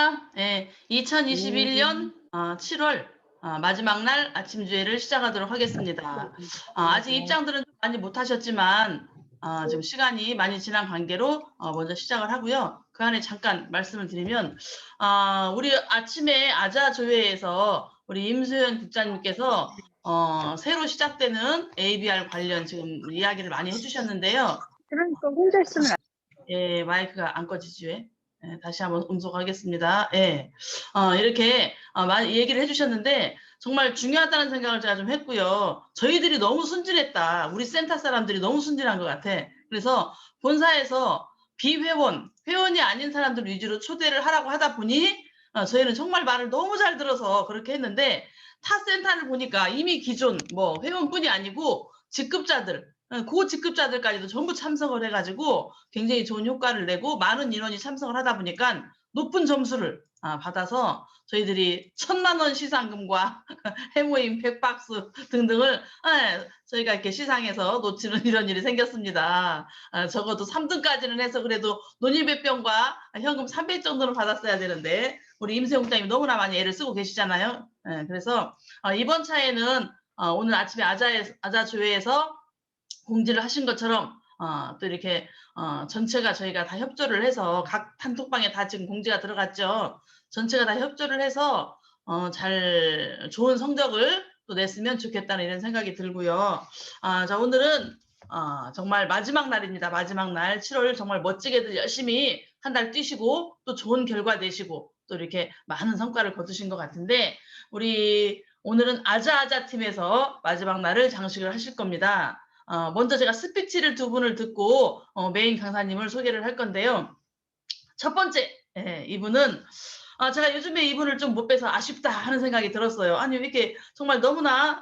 반갑습니다. 예, 네. 2021년 7월 마지막 날 아침 주회를 시작하도록 하겠습니다. 아직 입장들은 좀 많이 못 하셨지만 지금 시간이 많이 지난 관계로 먼저 시작을 하고요. 그 안에 잠깐 말씀을 드리면 우리 아침에 아자조회에서 우리 임소연 국장님께서 새로 시작되는 ABR 관련 지금 이야기를 많이 해주셨는데요. 그러니까 혼자 있으면 예, 마이크가 안 꺼지죠. 예, 다시 한번 음소거하겠습니다. 예, 이렇게 많이 얘기를 해주셨는데 정말 중요하다는 생각을 제가 좀 했고요. 저희들이 너무 순진했다. 우리 센터 사람들이 너무 순진한 것 같아. 그래서 본사에서 비회원, 회원이 아닌 사람들 위주로 초대를 하라고 하다 보니 저희는 정말 말을 너무 잘 들어서 그렇게 했는데 타 센터를 보니까 이미 기존 뭐 회원뿐이 아니고 직급자들 고직급자들까지도 전부 참석을 해가지고 굉장히 좋은 효과를 내고 많은 인원이 참석을 하다 보니까 높은 점수를 받아서 저희들이 1,000만 원 시상금과 해모임 100박스 등등을 저희가 이렇게 시상해서 놓치는 이런 일이 생겼습니다. 적어도 3등까지는 해서 그래도 논일배병과 현금 300 정도는 받았어야 되는데 우리 임세용 장님 너무나 많이 애를 쓰고 계시잖아요. 그래서 이번 차에는 오늘 아침에 아자조회에서 공지를 하신 것처럼 또 이렇게 전체가 저희가 다 협조를 해서 각 단톡방에 다 지금 공지가 들어갔죠. 전체가 다 협조를 해서 잘 좋은 성적을 또 냈으면 좋겠다는 이런 생각이 들고요. 자, 오늘은 정말 마지막 날입니다. 마지막 날 7월 정말 멋지게들 열심히 한 달 뛰시고 또 좋은 결과 내시고 또 이렇게 많은 성과를 거두신 것 같은데 우리 오늘은 아자아자 팀에서 마지막 날을 장식을 하실 겁니다. 먼저 제가 스피치를 두 분을 듣고 메인 강사님을 소개를 할 건데요. 첫 번째 이분은 제가 요즘에 이분을 좀 못 뵈서 아쉽다 하는 생각이 들었어요. 아니 이렇게 정말 너무나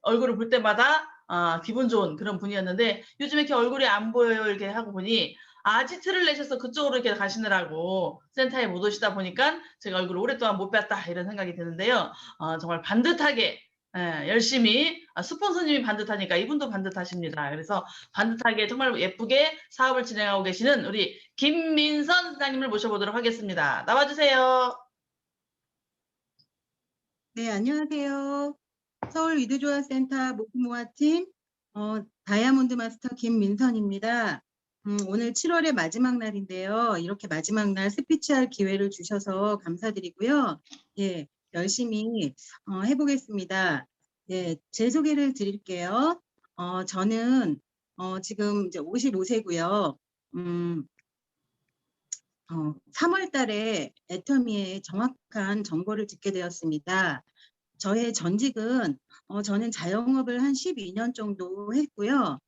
얼굴을 볼 때마다 기분 좋은 그런 분이었는데 요즘 이렇게 얼굴이 안 보여요 이렇게 하고 보니 아지트를 내셔서 그쪽으로 이렇게 가시느라고 센터에 못 오시다 보니까 제가 얼굴을 오랫동안 못 뵀다 이런 생각이 드는데요. 정말 반듯하게 열심히 스폰서님이 반듯하니까 이분도 반듯하십니다. 그래서 반듯하게 정말 예쁘게 사업을 진행하고 계시는 우리 김민선 사장님을 모셔보도록 하겠습니다. 나와주세요. 네, 안녕하세요. 서울 위드조아센터 모모아팀 다이아몬드 마스터 김민선입니다. 오늘 7월의 마지막 날인데요. 이렇게 마지막 날 스피치할 기회를 주셔서 감사드리고요. 예, 열심히 해보겠습니다. 예, 제 소개를 드릴게요. 저는 지금 이제 55세고요. 3월 달에 애터미의 정확한 정보를 듣게 되었습니다. 저의 전직은 저는 자영업을 한 12년 정도 했고요.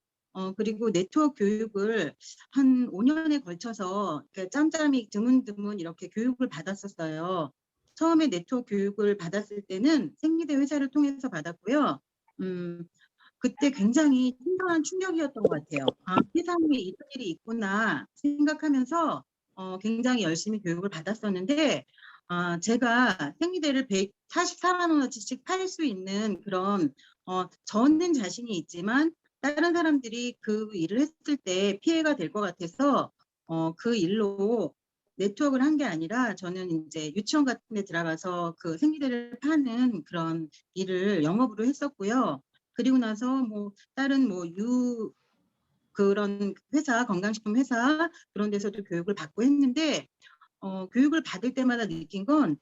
그리고 네트워크 교육을 한 5년에 걸쳐서 짬짬이 드문드문 이렇게 교육을 받았었어요. 처음에 네트워크 교육을 받았을 때는 생리대 회사를 통해서 받았고요. 그때 굉장히 신선한 충격이었던 것 같아요. 세상에 이런 일이 있구나 생각하면서 굉장히 열심히 교육을 받았었는데 제가 생리대를 144만 원어치씩 팔 수 있는 그런 저는 자신이 있지만 다른 사람들이 그 일을 했을 때 피해가 될 것 같아서 그 일로 네트워크를 한 게 아니라 저는 이제 유치원 같은 데 들어가서 그 생리대를 파는 그런 일을 영업으로 했었고요. 그리고 나서 뭐 다른 그런 회사, 건강식품 회사 그런 데서도 교육을 받고 했는데 교육을 받을 때마다 느낀 건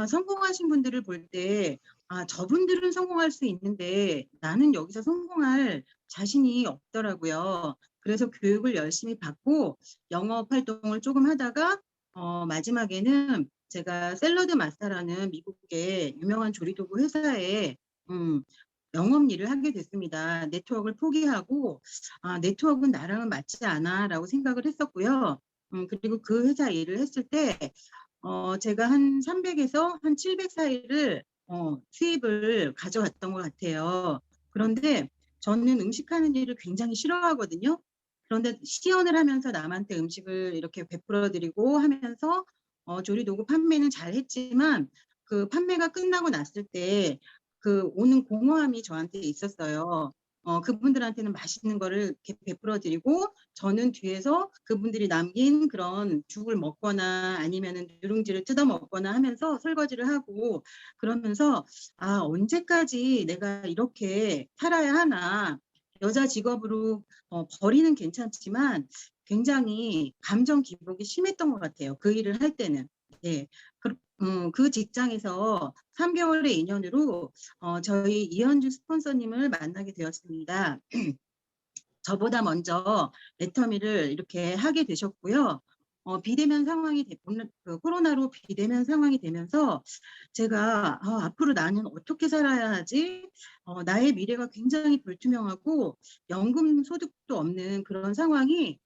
성공하신 분들을 볼 때 저분들은 성공할 수 있는데 나는 여기서 성공할 자신이 없더라고요. 그래서 교육을 열심히 받고 영업 활동을 조금 하다가 마지막에는 제가 샐러드 마스터라는 미국의 유명한 조리도구 회사에 영업 일을 하게 됐습니다. 네트워크를 포기하고 네트워크는 나랑은 맞지 않아라고 생각을 했었고요. 그리고 그 회사 일을 했을 때 제가 한 300에서 한 700 사이를 수입을 가져갔던 것 같아요. 그런데 저는 음식하는 일을 굉장히 싫어하거든요. 그런데 시연을 하면서 남한테 음식을 이렇게 베풀어 드리고 하면서 조리도구 판매는 잘 했지만 그 판매가 끝나고 났을 때 그 오는 공허함이 저한테 있었어요. 그분들한테는 맛있는 거를 이렇게 베풀어 드리고 저는 뒤에서 그분들이 남긴 그런 죽을 먹거나 아니면은 누룽지를 뜯어 먹거나 하면서 설거지를 하고 그러면서 '아 언제까지 내가 이렇게 살아야 하나.' 여자 직업으로 벌이는 괜찮지만 굉장히 감정 기복이 심했던 것 같아요, 그 일을 할 때는. 예. 그 직장에서 3 개월의 인연으로 저희 이현주 스폰서님을 만나게 되었습니다. 저보다 먼저 애터미를 이렇게 하게 되셨고요. 비대면 상황이 코로나로 비대면 상황이 되면서 제가 '아 앞으로 나는 어떻게 살아야 하지?' 나의 미래가 굉장히 불투명하고 연금 소득도 없는 그런 상황이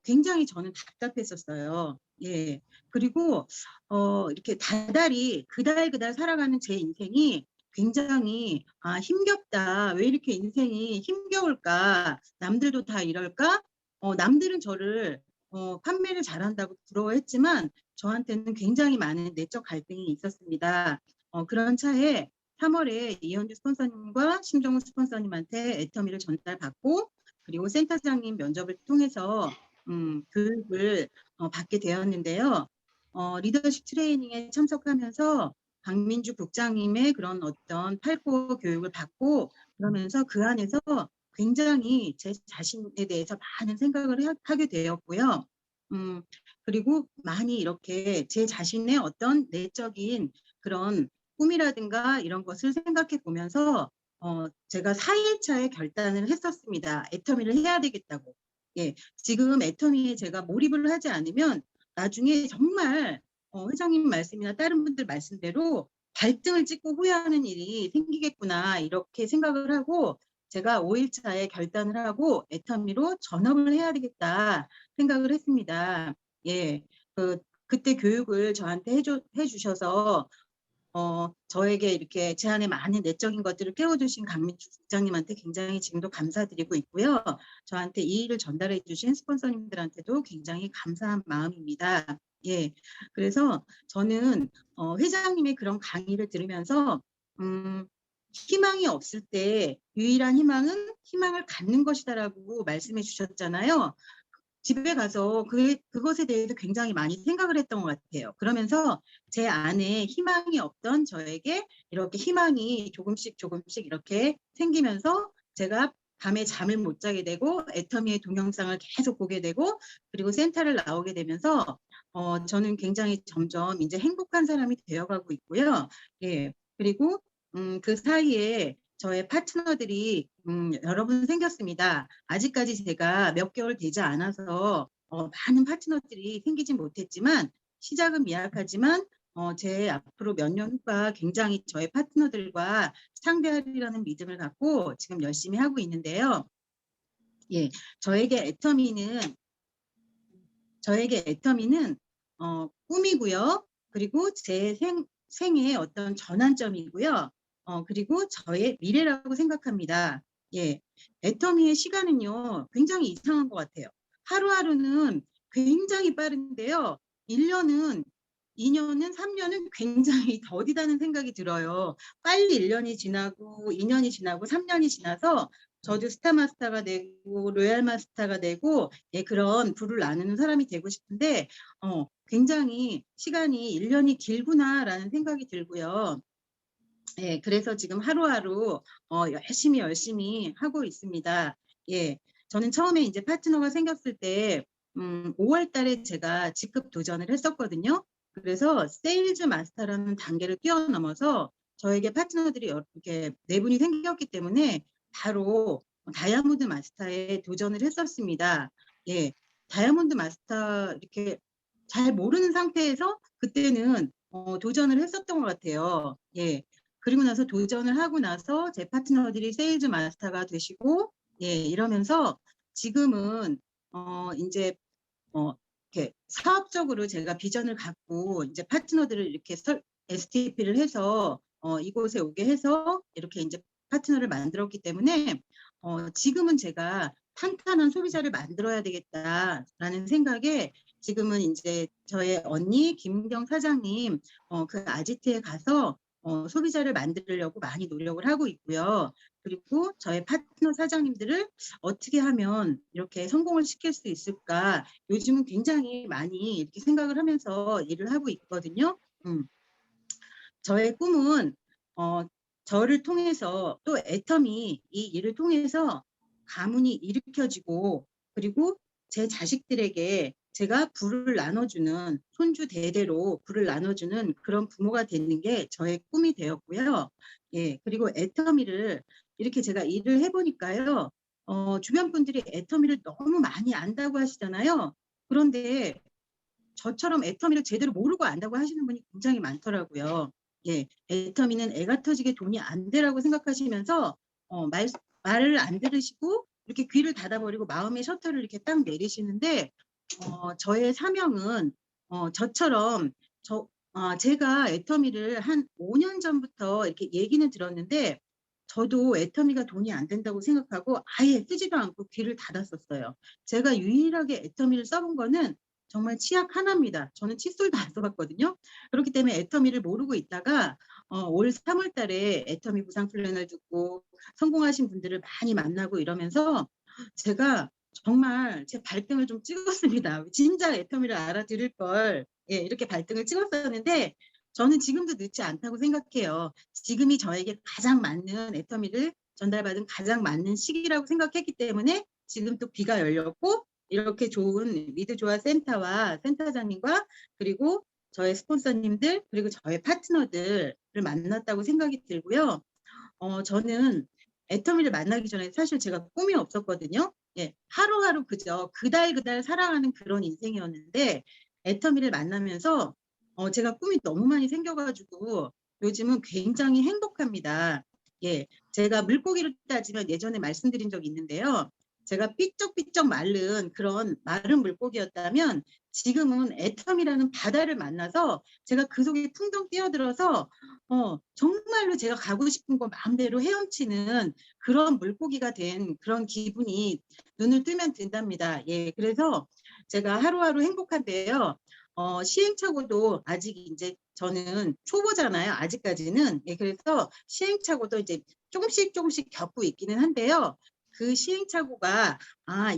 굉장히 저는 답답했었어요. 예. 그리고 이렇게 다달이 그달 살아가는 제 인생이 굉장히 '아 힘겹다. 왜 이렇게 인생이 힘겨울까? 남들도 다 이럴까?' 남들은 저를 판매를 잘한다고 부러워했지만 저한테는 굉장히 많은 내적 갈등이 있었습니다. 그런 차에 3 월에 이현주 스폰서님과 심정우 스폰서님한테 애터미를 전달받고 그리고 센터장님 면접을 통해서 교육을 받게 되었는데요. 리더십 트레이닝에 참석하면서 박민주 국장님의 그런 어떤 8코어 교육을 받고 그러면서 그 안에서 굉장히 제 자신에 대해서 많은 생각을 하게 되었고요. 음 그리고 많이 이렇게 제 자신의 어떤 내적인 그런 꿈이라든가 이런 것을 생각해 보면서 제가 4 일차에 결단을 했었습니다. 애터미를 해야 되겠다고. 예. 지금 애터미에 제가 몰입을 하지 않으면 나중에 정말 회장님 말씀이나 다른 분들 말씀대로 '발등을 찍고 후회하는 일이 생기겠구나.' 이렇게 생각을 하고 제가 5 일차에 결단을 하고 '애터미로 전업을 해야 되겠다.' 생각을 했습니다. 예. 그때 교육을 저한테 해 주셔서 저에게 이렇게 제 안에 많은 내적인 것들을 깨워주신 강민주 국장님한테 굉장히 지금도 감사드리고 있고요. 저한테 이 일을 전달해 주신 스폰서님들한테도 굉장히 감사한 마음입니다. 예. 그래서 저는 회장님의 그런 강의를 들으면서 음 '희망이 없을 때 유일한 희망은 희망을 갖는 것이다.'라고 말씀해 주셨잖아요. 집에 가서 그것에 대해서 굉장히 많이 생각을 했던 것 같아요. 그러면서 제 안에 희망이 없던 저에게 이렇게 희망이 조금씩 이렇게 생기면서 제가 밤에 잠을 못 자게 되고 애터미의 동영상을 계속 보게 되고 그리고 센터를 나오게 되면서 저는 굉장히 점점 인제 행복한 사람이 되어 가고 있고요. 예. 그리고 그 사이에 저의 파트너들이 여러 분 생겼습니다. 아직까지 제가 몇 개월 되지 않아서 많은 파트너들이 생기진 못했지만 시작은 미약하지만 제 앞으로 몇 년 후가 굉장히 저의 파트너들과 상대하리라는 믿음을 갖고 지금 열심히 하고 있는데요. 예. 저에게 애터미는 꿈이고요. 그리고 제 생애의 어떤 전환점이고요. 그리고 저의 미래라고 생각합니다. 예. 애터미의 시간은요 굉장히 이상한 것 같아요. 하루하루는 굉장히 빠른데요. 1 년은 2 년은 3 년은 굉장히 더디다는 생각이 들어요. 빨리 1 년이 지나고 2 년이 지나고 3 년이 지나서 저도 스타 마스터가 되고 로얄 마스터가 되고 예 그런 부를 나누는 사람이 되고 싶은데 굉장히 '시간이 1 년이 길구나.'라는 생각이 들고요. 예. 그래서 지금 하루하루 열심히 하고 있습니다. 예. 저는 처음에 인제 파트너가 생겼을 때 5월 달에 제가 직급 도전을 했었거든요. 그래서 세일즈 마스터라는 단계를 뛰어넘어서 저에게 파트너들이 이렇게 4 분이 생겼기 때문에 바로 다이아몬드 마스터에 도전을 했었습니다. 예. 다이아몬드 마스터 이렇게 잘 모르는 상태에서 그때는 도전을 했었던 것 같아요. 예. 그리고 나서 도전을 하고 나서 제 파트너들이 세일즈 마스터가 되시고 예 이러면서 지금은 인제 어 이렇게 사업적으로 제가 비전을 갖고 인제 파트너들을 이렇게 STP를 해서 이곳에 오게 해서 이렇게 인제 파트너를 만들었기 때문에 지금은 제가 '탄탄한 소비자를 만들어야 되겠다.'라는 생각에 지금은 인제 저의 언니 김은경 사장님 그 아지트에 가서 소비자를 만들려고 많이 노력을 하고 있고요. 그리고 저의 파트너 사장님들을 어떻게 하면 이렇게 성공을 시킬 수 있을까? 요즘은 굉장히 많이 이렇게 생각을 하면서 일을 하고 있거든요. 저의 꿈은 어, 저를 통해서 또 애터미 이 일을 통해서 가문이 일으켜지고 그리고 제 자식들에게 제가 부를 나눠주는 손주 대대로 부를 나눠주는 그런 부모가 되는 게 저의 꿈이 되었고요. 예, 그리고 애터미를 이렇게 제가 일을 해보니까요. 주변 분들이 애터미를 너무 많이 안다고 하시잖아요. 그런데 저처럼 애터미를 제대로 모르고 안다고 하시는 분이 굉장히 많더라고요. 예, 애터미는 애가 터지게 돈이 안 되라고 생각하시면서 말을 안 들으시고 이렇게 귀를 닫아버리고 마음의 셔터를 이렇게 딱 내리시는데 저의 사명은 저처럼 제가 애터미를 한 5년 전부터 이렇게 얘기는 들었는데 저도 애터미가 돈이 안 된다고 생각하고 아예 쓰지도 않고 귀를 닫았었어요. 제가 유일하게 애터미를 써본 거는 정말 치약 하나입니다. 저는 칫솔도 안 써봤거든요. 그렇기 때문에 애터미를 모르고 있다가 올 3월 달에 애터미 부상 플랜을 듣고 성공하신 분들을 많이 만나고 이러면서 제가 정말 제 발등을 좀 찍었습니다. 진짜 애터미를 알아들을 걸 예, 이렇게 발등을 찍었었는데 저는 지금도 늦지 않다고 생각해요. 지금이 저에게 가장 맞는 애터미를 전달받은 가장 맞는 시기라고 생각했기 때문에 지금 또 귀가 열렸고 이렇게 좋은 리드조아 센터와 센터장님과 그리고 저의 스폰서님들 그리고 저의 파트너들을 만났다고 생각이 들고요. 저는 애터미를 만나기 전에 사실 제가 꿈이 없었거든요. 예, 하루하루 그저 그달 살아가는 그런 인생이었는데 애터미를 만나면서 제가 꿈이 너무 많이 생겨가지고 요즘은 굉장히 행복합니다. 예, 제가 물고기를 따지면 예전에 말씀드린 적이 있는데요. 제가 삐쩍삐쩍 마른 그런 마른 물고기였다면 지금은 애텀이라는 바다를 만나서 제가 그 속에 풍덩 뛰어들어서 정말로 제가 가고 싶은 곳 마음대로 헤엄치는 그런 물고기가 된 그런 기분이 눈을 뜨면 든답니다. 예, 그래서 제가 하루하루 행복한데요. 시행착오도 아직 이제 저는 초보잖아요. 아직까지는. 예, 그래서 시행착오도 이제 조금씩 겪고 있기는 한데요. 그 시행착오가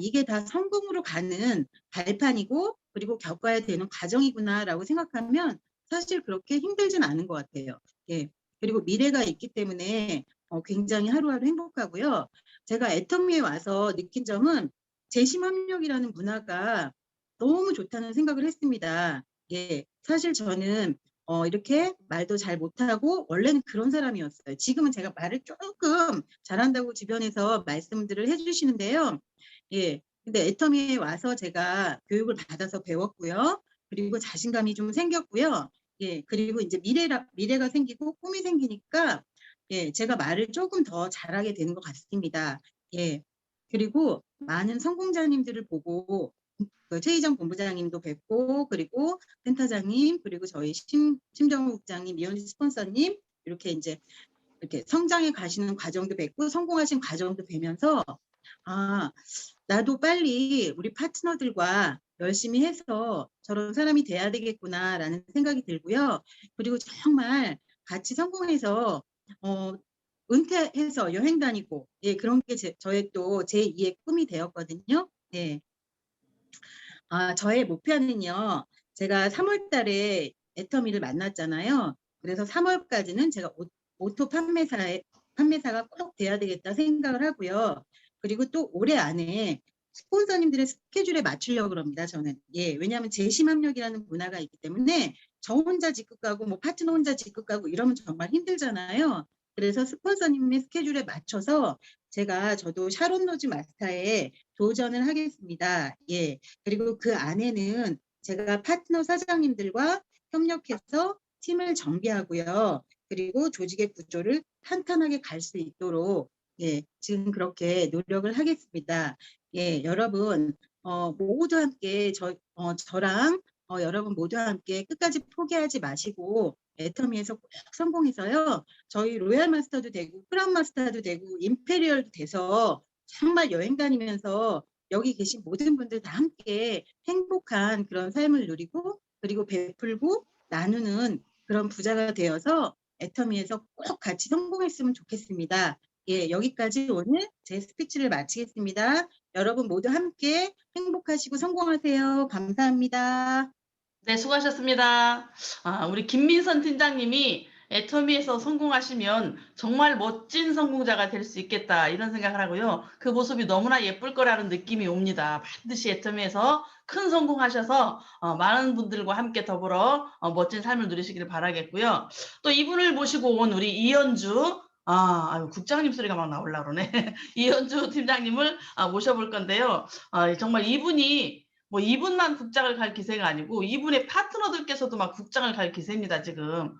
이게 다 성공으로 가는 발판이고 그리고 겪어야 되는 과정이구나라고 생각하면 사실 그렇게 힘들진 않은 것 같아요. 예. 그리고 미래가 있기 때문에 굉장히 하루하루 행복하고요. 제가 애터미에 와서 느낀 점은 재심 합력이라는 문화가 너무 좋다는 생각을 했습니다. 예. 사실 저는 이렇게 말도 잘 못하고 원래는 그런 사람이었어요. 지금은 제가 말을 조금 잘한다고 주변에서 말씀들을 해주시는데요. 예. 근데 애터미에 와서 제가 교육을 받아서 배웠고요. 그리고 자신감이 좀 생겼고요. 예. 그리고 이제 미래가 생기고 꿈이 생기니까 예, 제가 말을 조금 더 잘하게 되는 것 같습니다. 예. 그리고 많은 성공자님들을 보고 그 최희정 본부장님도 뵙고 그리고 센터장님 그리고 저희 심정우 국장님, 미연지 스폰서님 이렇게 이제 이렇게 성장해 가시는 과정도 뵙고 성공하신 과정도 뵈면서 나도 빨리 우리 파트너들과 열심히 해서 저런 사람이 돼야 되겠구나라는 생각이 들고요. 그리고 정말 같이 성공해서 은퇴해서 여행 다니고 예, 그런 게 저의 또 제2의 꿈이 되었거든요. 예. 저의 목표는요. 제가 3월 달에 애터미를 만났잖아요. 그래서 3월까지는 제가 오토 판매사가 꼭 돼야 되겠다 생각을 하고요. 그리고 또 올해 안에 스폰서님들의 스케줄에 맞추려고 합니다. 저는. 예, 왜냐하면 재심합력이라는 문화가 있기 때문에 저 혼자 직급 가고 뭐 파트너 혼자 직급 가고 이러면 정말 힘들잖아요. 그래서 스폰서님의 스케줄에 맞춰서 저도 샤론 로즈 마스터에 도전을 하겠습니다. 예. 그리고 그 안에는 제가 파트너 사장님들과 협력해서 팀을 정비하고요. 그리고 조직의 구조를 탄탄하게 갈 수 있도록 예, 지금 그렇게 노력을 하겠습니다. 예, 여러분 모두 함께 저랑 여러분 모두 함께 끝까지 포기하지 마시고 애터미에서 꼭 성공해서요. 저희 로얄 마스터도 되고 크라운 마스터도 되고 임페리얼도 돼서 정말 여행 다니면서 여기 계신 모든 분들 다 함께 행복한 그런 삶을 누리고 그리고 베풀고 나누는 그런 부자가 되어서 애터미에서 꼭 같이 성공했으면 좋겠습니다. 예, 여기까지 오늘 제 스피치를 마치겠습니다. 여러분 모두 함께 행복하시고 성공하세요. 감사합니다. 네, 수고하셨습니다. 우리 김민선 팀장님이 애터미에서 성공하시면 정말 멋진 성공자가 될 수 있겠다 이런 생각을 하고요. 그 모습이 너무나 예쁠 거라는 느낌이 옵니다. 반드시 애터미에서 큰 성공하셔서 많은 분들과 함께 더불어 멋진 삶을 누리시기를 바라겠고요. 또 이분을 모시고 온 우리 이현주 아유, 국장님 소리가 막 나오려고 그러네. 이현주 팀장님을 모셔볼 건데요. 정말 이분이 뭐 이분만 국장을 갈 기세가 아니고 이분의 파트너들께서도 막 국장을 갈 기세입니다, 지금.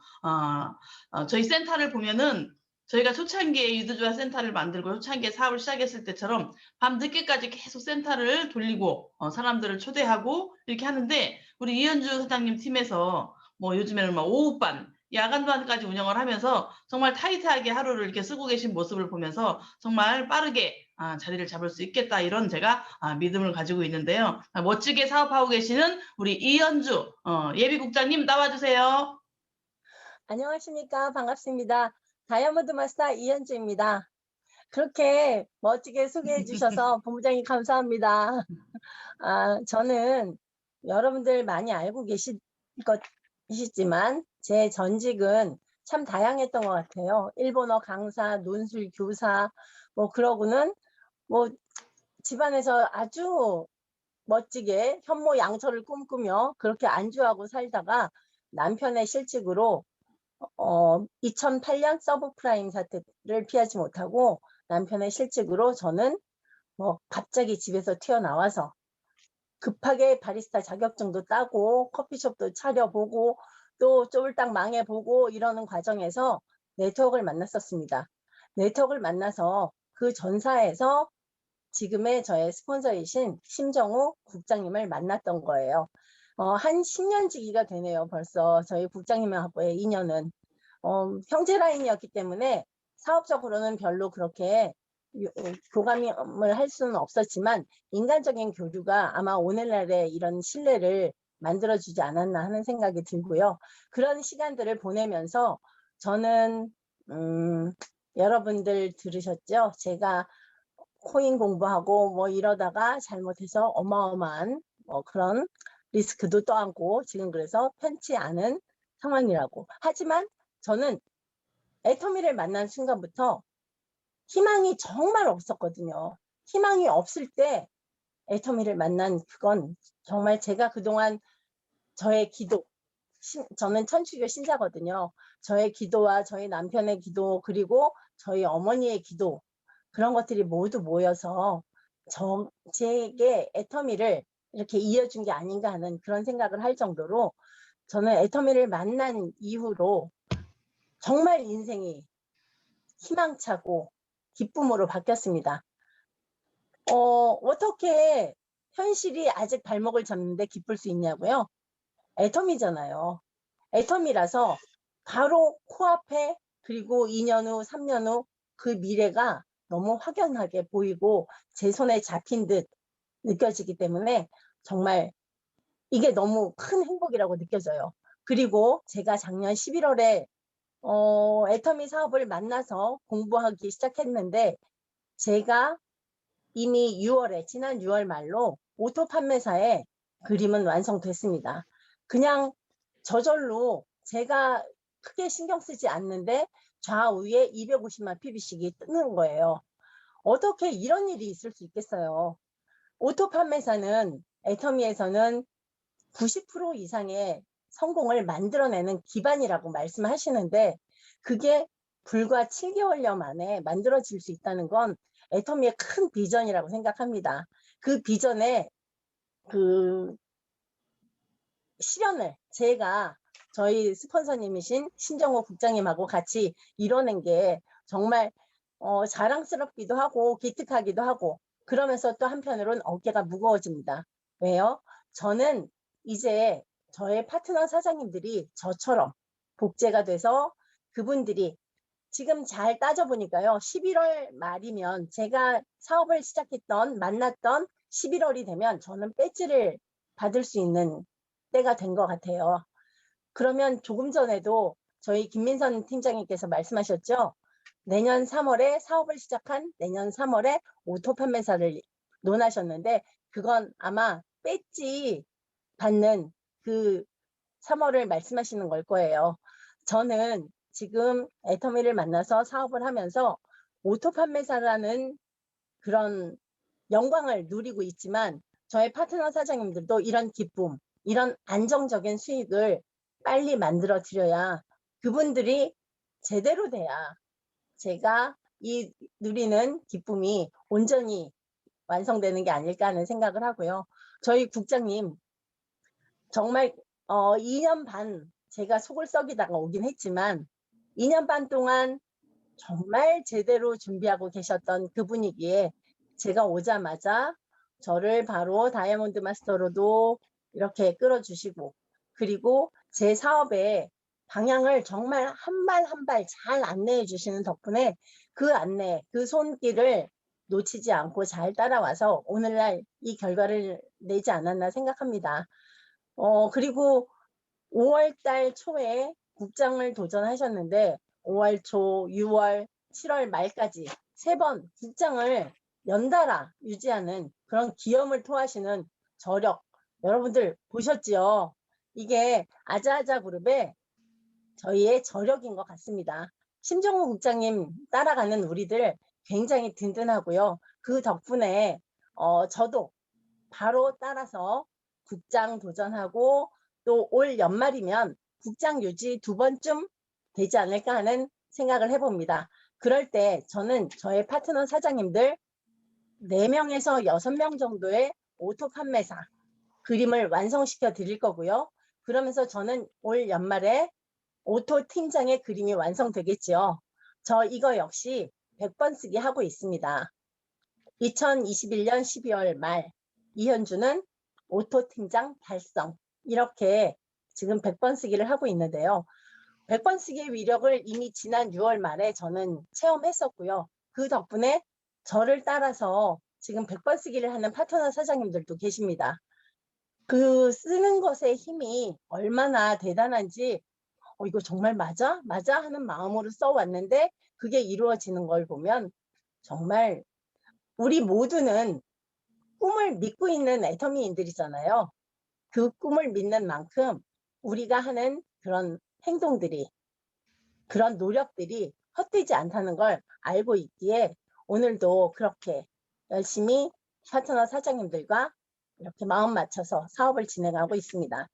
저희 센터를 보면은 저희가 초창기에 유두조화 센터를 만들고 초창기에 사업을 시작했을 때처럼 밤 늦게까지 계속 센터를 돌리고 사람들을 초대하고 이렇게 하는데 우리 이현주 사장님 팀에서 뭐 요즘에는 막 오후반, 야간반까지 운영을 하면서 정말 타이트하게 하루를 이렇게 쓰고 계신 모습을 보면서 정말 빠르게 자리를 잡을 수 있겠다 이런 제가 믿음을 가지고 있는데요. 멋지게 사업하고 계시는 우리 이현주 예비국장님 나와주세요. 안녕하십니까. 반갑습니다. 다이아몬드 마스터 이현주입니다. 그렇게 멋지게 소개해 주셔서 본부장님 감사합니다. 저는 여러분들 많이 알고 계실 것이지만 제 전직은 참 다양했던 것 같아요. 일본어 강사, 논술 교사, 뭐 그러고는 뭐 집안에서 아주 멋지게 현모 양처를 꿈꾸며 그렇게 안주하고 살다가 남편의 실직으로 2008년 서브프라임 사태를 피하지 못하고 남편의 실직으로 저는 뭐 갑자기 집에서 튀어나와서 급하게 바리스타 자격증도 따고 커피숍도 차려보고 또 쫄딱 망해보고 이러는 과정에서 네트워크를 만났었습니다. 네트워크를 만나서 그 전사에서 지금의 저의 스폰서이신 심정우 국장님을 만났던 거예요. 한 10년 지기가 되네요. 벌써 저희 국장님하고의 인연은. 형제 라인이었기 때문에 사업적으로는 별로 그렇게 교감을 할 수는 없었지만 인간적인 교류가 아마 오늘날의 이런 신뢰를 만들어주지 않았나 하는 생각이 들고요. 그런 시간들을 보내면서 저는 여러분들 들으셨죠? 제가 코인 공부하고 뭐 이러다가 잘못해서 어마어마한 그런 리스크도 떠안고 지금 그래서 편치 않은 상황이라고. 하지만 저는 애터미를 만난 순간부터 희망이 정말 없었거든요. 희망이 없을 때 애터미를 만난 그건 정말 제가 그동안 저의 기도, 저는 천주교 신자거든요. 저의 기도와 저희 남편의 기도 그리고 저희 어머니의 기도 그런 것들이 모두 모여서 제게 애터미를 이렇게 이어준 게 아닌가 하는 그런 생각을 할 정도로 저는 애터미를 만난 이후로 정말 인생이 희망차고 기쁨으로 바뀌었습니다. 어떻게 현실이 아직 발목을 잡는데 기쁠 수 있냐고요? 애터미잖아요. 애터미라서 바로 코앞에 그리고 2년 후, 3년 후 그 미래가 너무 확연하게 보이고 제 손에 잡힌 듯 느껴지기 때문에 정말 이게 너무 큰 행복이라고 느껴져요. 그리고 제가 작년 11월에 애터미 사업을 만나서 공부하기 시작했는데 제가 이미 지난 6월 말로 오토 판매사의 그림은 완성됐습니다. 그냥 저절로 제가 크게 신경 쓰지 않는데 좌우에 250만 PV씩이 뜨는 거예요. 어떻게 이런 일이 있을 수 있겠어요? 오토 판매사는 애터미에서는 90% 이상의 성공을 만들어내는 기반이라고 말씀하시는데 그게 불과 7개월여 만에 만들어질 수 있다는 건 애터미의 큰 비전이라고 생각합니다. 그 비전에 그 실현을 제가 저희 스폰서님이신 신정호 국장님하고 같이 이뤄낸 게 정말 자랑스럽기도 하고 기특하기도 하고 그러면서 또 한편으로는 어깨가 무거워집니다. 왜요? 저는 이제 저의 파트너 사장님들이 저처럼 복제가 돼서 그분들이 지금 잘 따져보니까요. 11월 말이면 제가 사업을 만났던 11월이 되면 저는 배지를 받을 수 있는 때가 된 것 같아요. 그러면 조금 전에도 저희 김민선 팀장님께서 말씀하셨죠. 내년 3월에 사업을 시작한 내년 3월에 오토 판매사를 논하셨는데 그건 아마 배지 받는 그 3월을 말씀하시는 걸 거예요. 저는 지금 애터미를 만나서 사업을 하면서 오토 판매사라는 그런 영광을 누리고 있지만 저의 파트너 사장님들도 이런 기쁨, 이런 안정적인 수익을 빨리 만들어 드려야 그분들이 제대로 돼야 제가 이 누리는 기쁨이 온전히 완성되는 게 아닐까 하는 생각을 하고요. 저희 국장님 정말 2년 반 제가 속을 썩이다가 오긴 했지만 2년 반 동안 정말 제대로 준비하고 계셨던 그 분위기에 제가 오자마자 저를 바로 다이아몬드 마스터로도 이렇게 끌어주시고 그리고 제 사업의 방향을 정말 한 발 한 발 잘 안내해 주시는 덕분에 그 안내, 그 손길을 놓치지 않고 잘 따라와서 오늘날 이 결과를 내지 않았나 생각합니다. 그리고 5월 달 초에 국장을 도전하셨는데 5월 초, 6월, 7월 말까지 3번 국장을 연달아 유지하는 그런 기염을 토하시는 저력 여러분들 보셨지요? 이게 아자아자 그룹의 저희의 저력인 것 같습니다. 심정우 국장님 따라가는 우리들 굉장히 든든하고요. 그 덕분에 저도 바로 따라서 국장 도전하고 또 올 연말이면 국장 유지 2번쯤 되지 않을까 하는 생각을 해봅니다. 그럴 때 저는 저의 파트너 사장님들 4명에서 6명 정도의 오토 판매사 그림을 완성시켜 드릴 거고요. 그러면서 저는 올 연말에 오토 팀장의 그림이 완성되겠지요. 저 이거 역시 100번 쓰기 하고 있습니다. 2021년 12월 말 이현주는 오토 팀장 달성 이렇게 지금 100번 쓰기를 하고 있는데요. 100번 쓰기의 위력을 이미 지난 6월 말에 저는 체험했었고요. 그 덕분에 저를 따라서 지금 100번 쓰기를 하는 파트너 사장님들도 계십니다. 그 쓰는 것의 힘이 얼마나 대단한지 이거 정말 맞아? 맞아? 하는 마음으로 써왔는데 그게 이루어지는 걸 보면 정말 우리 모두는 꿈을 믿고 있는 애터미인들이잖아요. 그 꿈을 믿는 만큼 우리가 하는 그런 행동들이, 그런 노력들이 헛되지 않다는 걸 알고 있기에 오늘도 그렇게 열심히 파트너 사장님들과 이렇게 마음 맞춰서 사업을 진행하고 있습니다.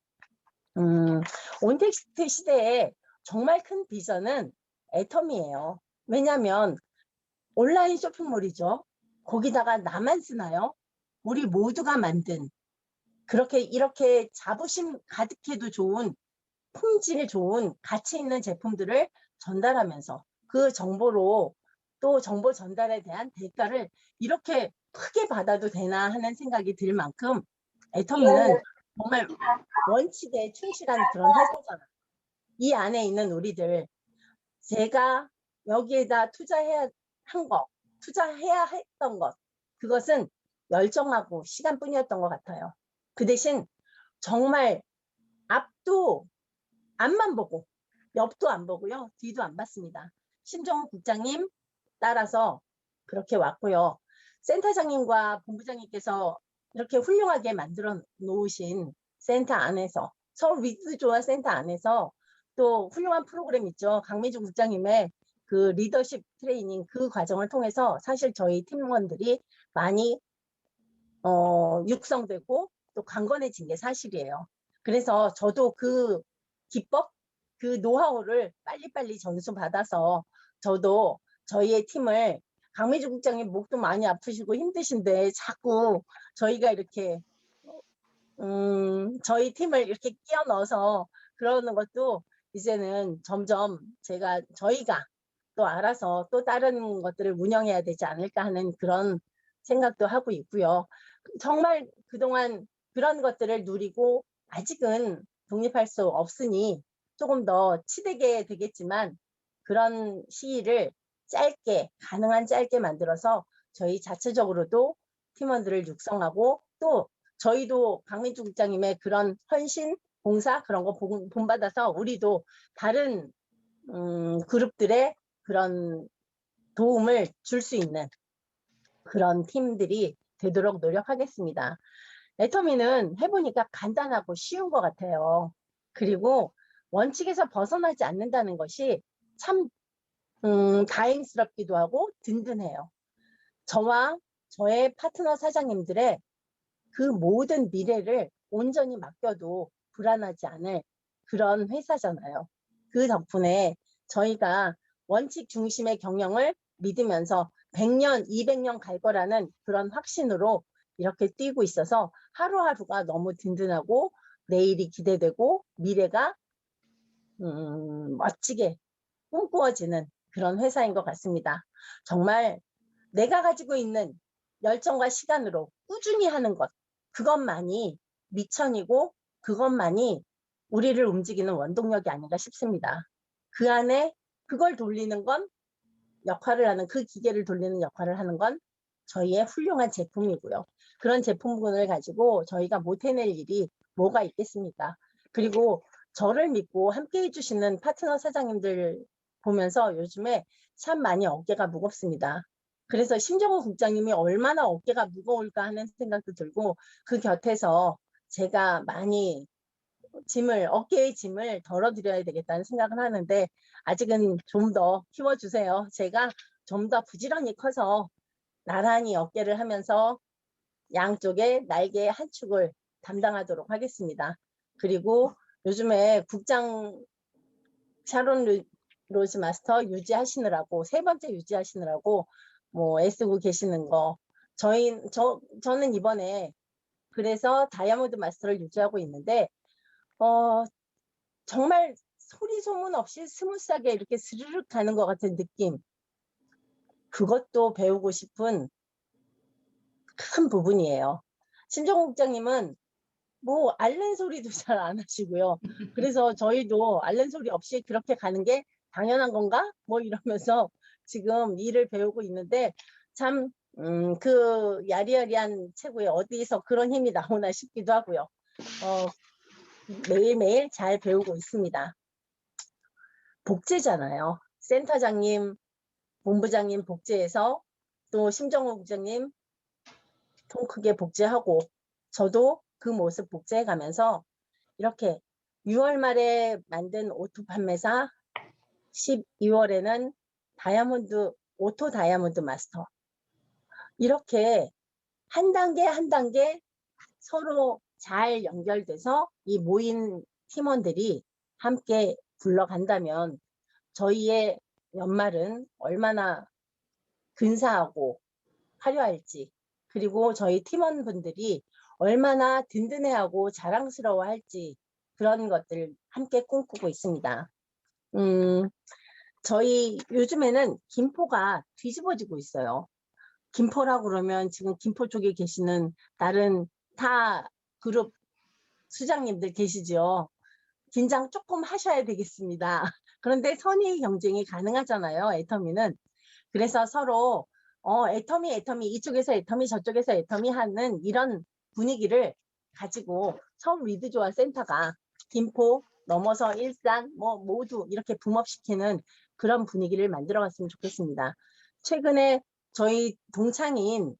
온택트 시대에 정말 큰 비전은 애터미예요. 왜냐하면 온라인 쇼핑몰이죠. 거기다가 나만 쓰나요? 우리 모두가 만든 그렇게 이렇게 자부심 가득해도 좋은 품질 좋은 가치 있는 제품들을 전달하면서 그 정보로 또 정보 전달에 대한 대가를 이렇게 크게 받아도 되나 하는 생각이 들 만큼 애터미는 정말 원칙에 충실한 그런 회사잖아요. 이 안에 있는 우리들 제가 여기에다 투자해야 한 것, 투자해야 했던 것 그것은 열정하고 시간뿐이었던 것 같아요. 그 대신 정말 앞도 앞만 보고 옆도 안 보고요. 뒤도 안 봤습니다. 심정우 국장님 따라서 그렇게 왔고요. 센터장님과 본부장님께서 이렇게 훌륭하게 만들어 놓으신 센터 안에서 서울 위즈조화 센터 안에서 또 훌륭한 프로그램 있죠. 강미주 국장님의 그 리더십 트레이닝 그 과정을 통해서 사실 저희 팀원들이 많이 육성되고 또 강건해진 게 사실이에요. 그래서 저도 그 기법, 그 노하우를 빨리빨리 전수받아서 저도 저희의 팀을 강미주 국장님 목도 많이 아프시고 힘드신데 자꾸 저희가 이렇게 저희 팀을 이렇게 끼워 넣어서 그러는 것도 이제는 점점 저희가 또 알아서 또 다른 것들을 운영해야 되지 않을까 하는 그런 생각도 하고 있고요. 정말 그동안 그런 것들을 누리고 아직은 독립할 수 없으니 조금 더 치대게 되겠지만 그런 시기를 가능한 짧게 만들어서 저희 자체적으로도 팀원들을 육성하고 또 저희도 강민주 국장님의 그런 헌신, 봉사 그런 거 본받아서 우리도 다른 그룹들의 그런 도움을 줄 수 있는 그런 팀들이 되도록 노력하겠습니다. 애터미는 해보니까 간단하고 쉬운 것 같아요. 그리고 원칙에서 벗어나지 않는다는 것이 참 다행스럽기도 하고 든든해요. 저와 저의 파트너 사장님들의 그 모든 미래를 온전히 맡겨도 불안하지 않을 그런 회사잖아요. 그 덕분에 저희가 원칙 중심의 경영을 믿으면서 100년, 200년 갈 거라는 그런 확신으로 이렇게 뛰고 있어서 하루하루가 너무 든든하고 내일이 기대되고 미래가 멋지게 꿈꾸어지는 그런 회사인 것 같습니다. 정말 내가 가지고 있는 열정과 시간으로 꾸준히 하는 것, 그것만이 미천이고 그것만이 우리를 움직이는 원동력이 아닌가 싶습니다. 그 안에 그걸 돌리는 건 역할을 하는, 그 기계를 돌리는 역할을 하는 건 저희의 훌륭한 제품이고요. 그런 제품군을 가지고 저희가 못 해낼 일이 뭐가 있겠습니까? 그리고 저를 믿고 함께 해주시는 파트너 사장님들 보면서 요즘에 참 많이 어깨가 무겁습니다. 그래서 심정호 국장님이 얼마나 어깨가 무거울까 하는 생각도 들고 그 곁에서 제가 많이 어깨의 짐을 덜어드려야 되겠다는 생각을 하는데 아직은 좀 더 키워주세요. 제가 좀 더 부지런히 커서 나란히 어깨를 하면서 양쪽에 날개 한 축을 담당하도록 하겠습니다. 그리고 요즘에 국장 샤론 로즈 마스터 유지하시느라고, 세 번째 유지하시느라고 뭐 애쓰고 계시는 거, 저는 이번에 그래서 다이아몬드 마스터를 유지하고 있는데 정말 소리 소문 없이 스무스하게 이렇게 스르륵 가는 것 같은 느낌, 그것도 배우고 싶은 큰 부분이에요. 심정호 국장님은 뭐 앓는 소리도 잘 안 하시고요. 그래서 저희도 앓는 소리 없이 그렇게 가는 게 당연한 건가? 뭐 이러면서 지금 일을 배우고 있는데 참 그 야리야리한 체구에 어디서 그런 힘이 나오나 싶기도 하고요. 매일매일 잘 배우고 있습니다. 복제잖아요. 센터장님, 본부장님 복제해서 또 심정호 국장님 통 크게 복제하고 저도 그 모습 복제해 가면서 이렇게 6월 말에 만든 오토 판매사, 12월에는 오토 다이아몬드 마스터, 이렇게 한 단계 한 단계 서로 잘 연결돼서 이 모인 팀원들이 함께 굴러간다면 저희의 연말은 얼마나 근사하고 화려할지, 그리고 저희 팀원분들이 얼마나 든든해하고 자랑스러워할지, 그런 것들 함께 꿈꾸고 있습니다. 저희 요즘에는 김포가 뒤집어지고 있어요. 김포라고 그러면 지금 김포 쪽에 계시는 다른 타 그룹 수장님들 계시죠? 긴장 조금 하셔야 되겠습니다. 그런데 선의 경쟁이 가능하잖아요, 애터미는. 그래서 서로 애터미 이쪽에서 애터미 저쪽에서 애터미 하는 이런 분위기를 가지고 서울 위드조아 센터가 김포 넘어서 일산 뭐 모두 이렇게 붐업시키는 그런 분위기를 만들어 갔으면 좋겠습니다. 최근에 저희 동창인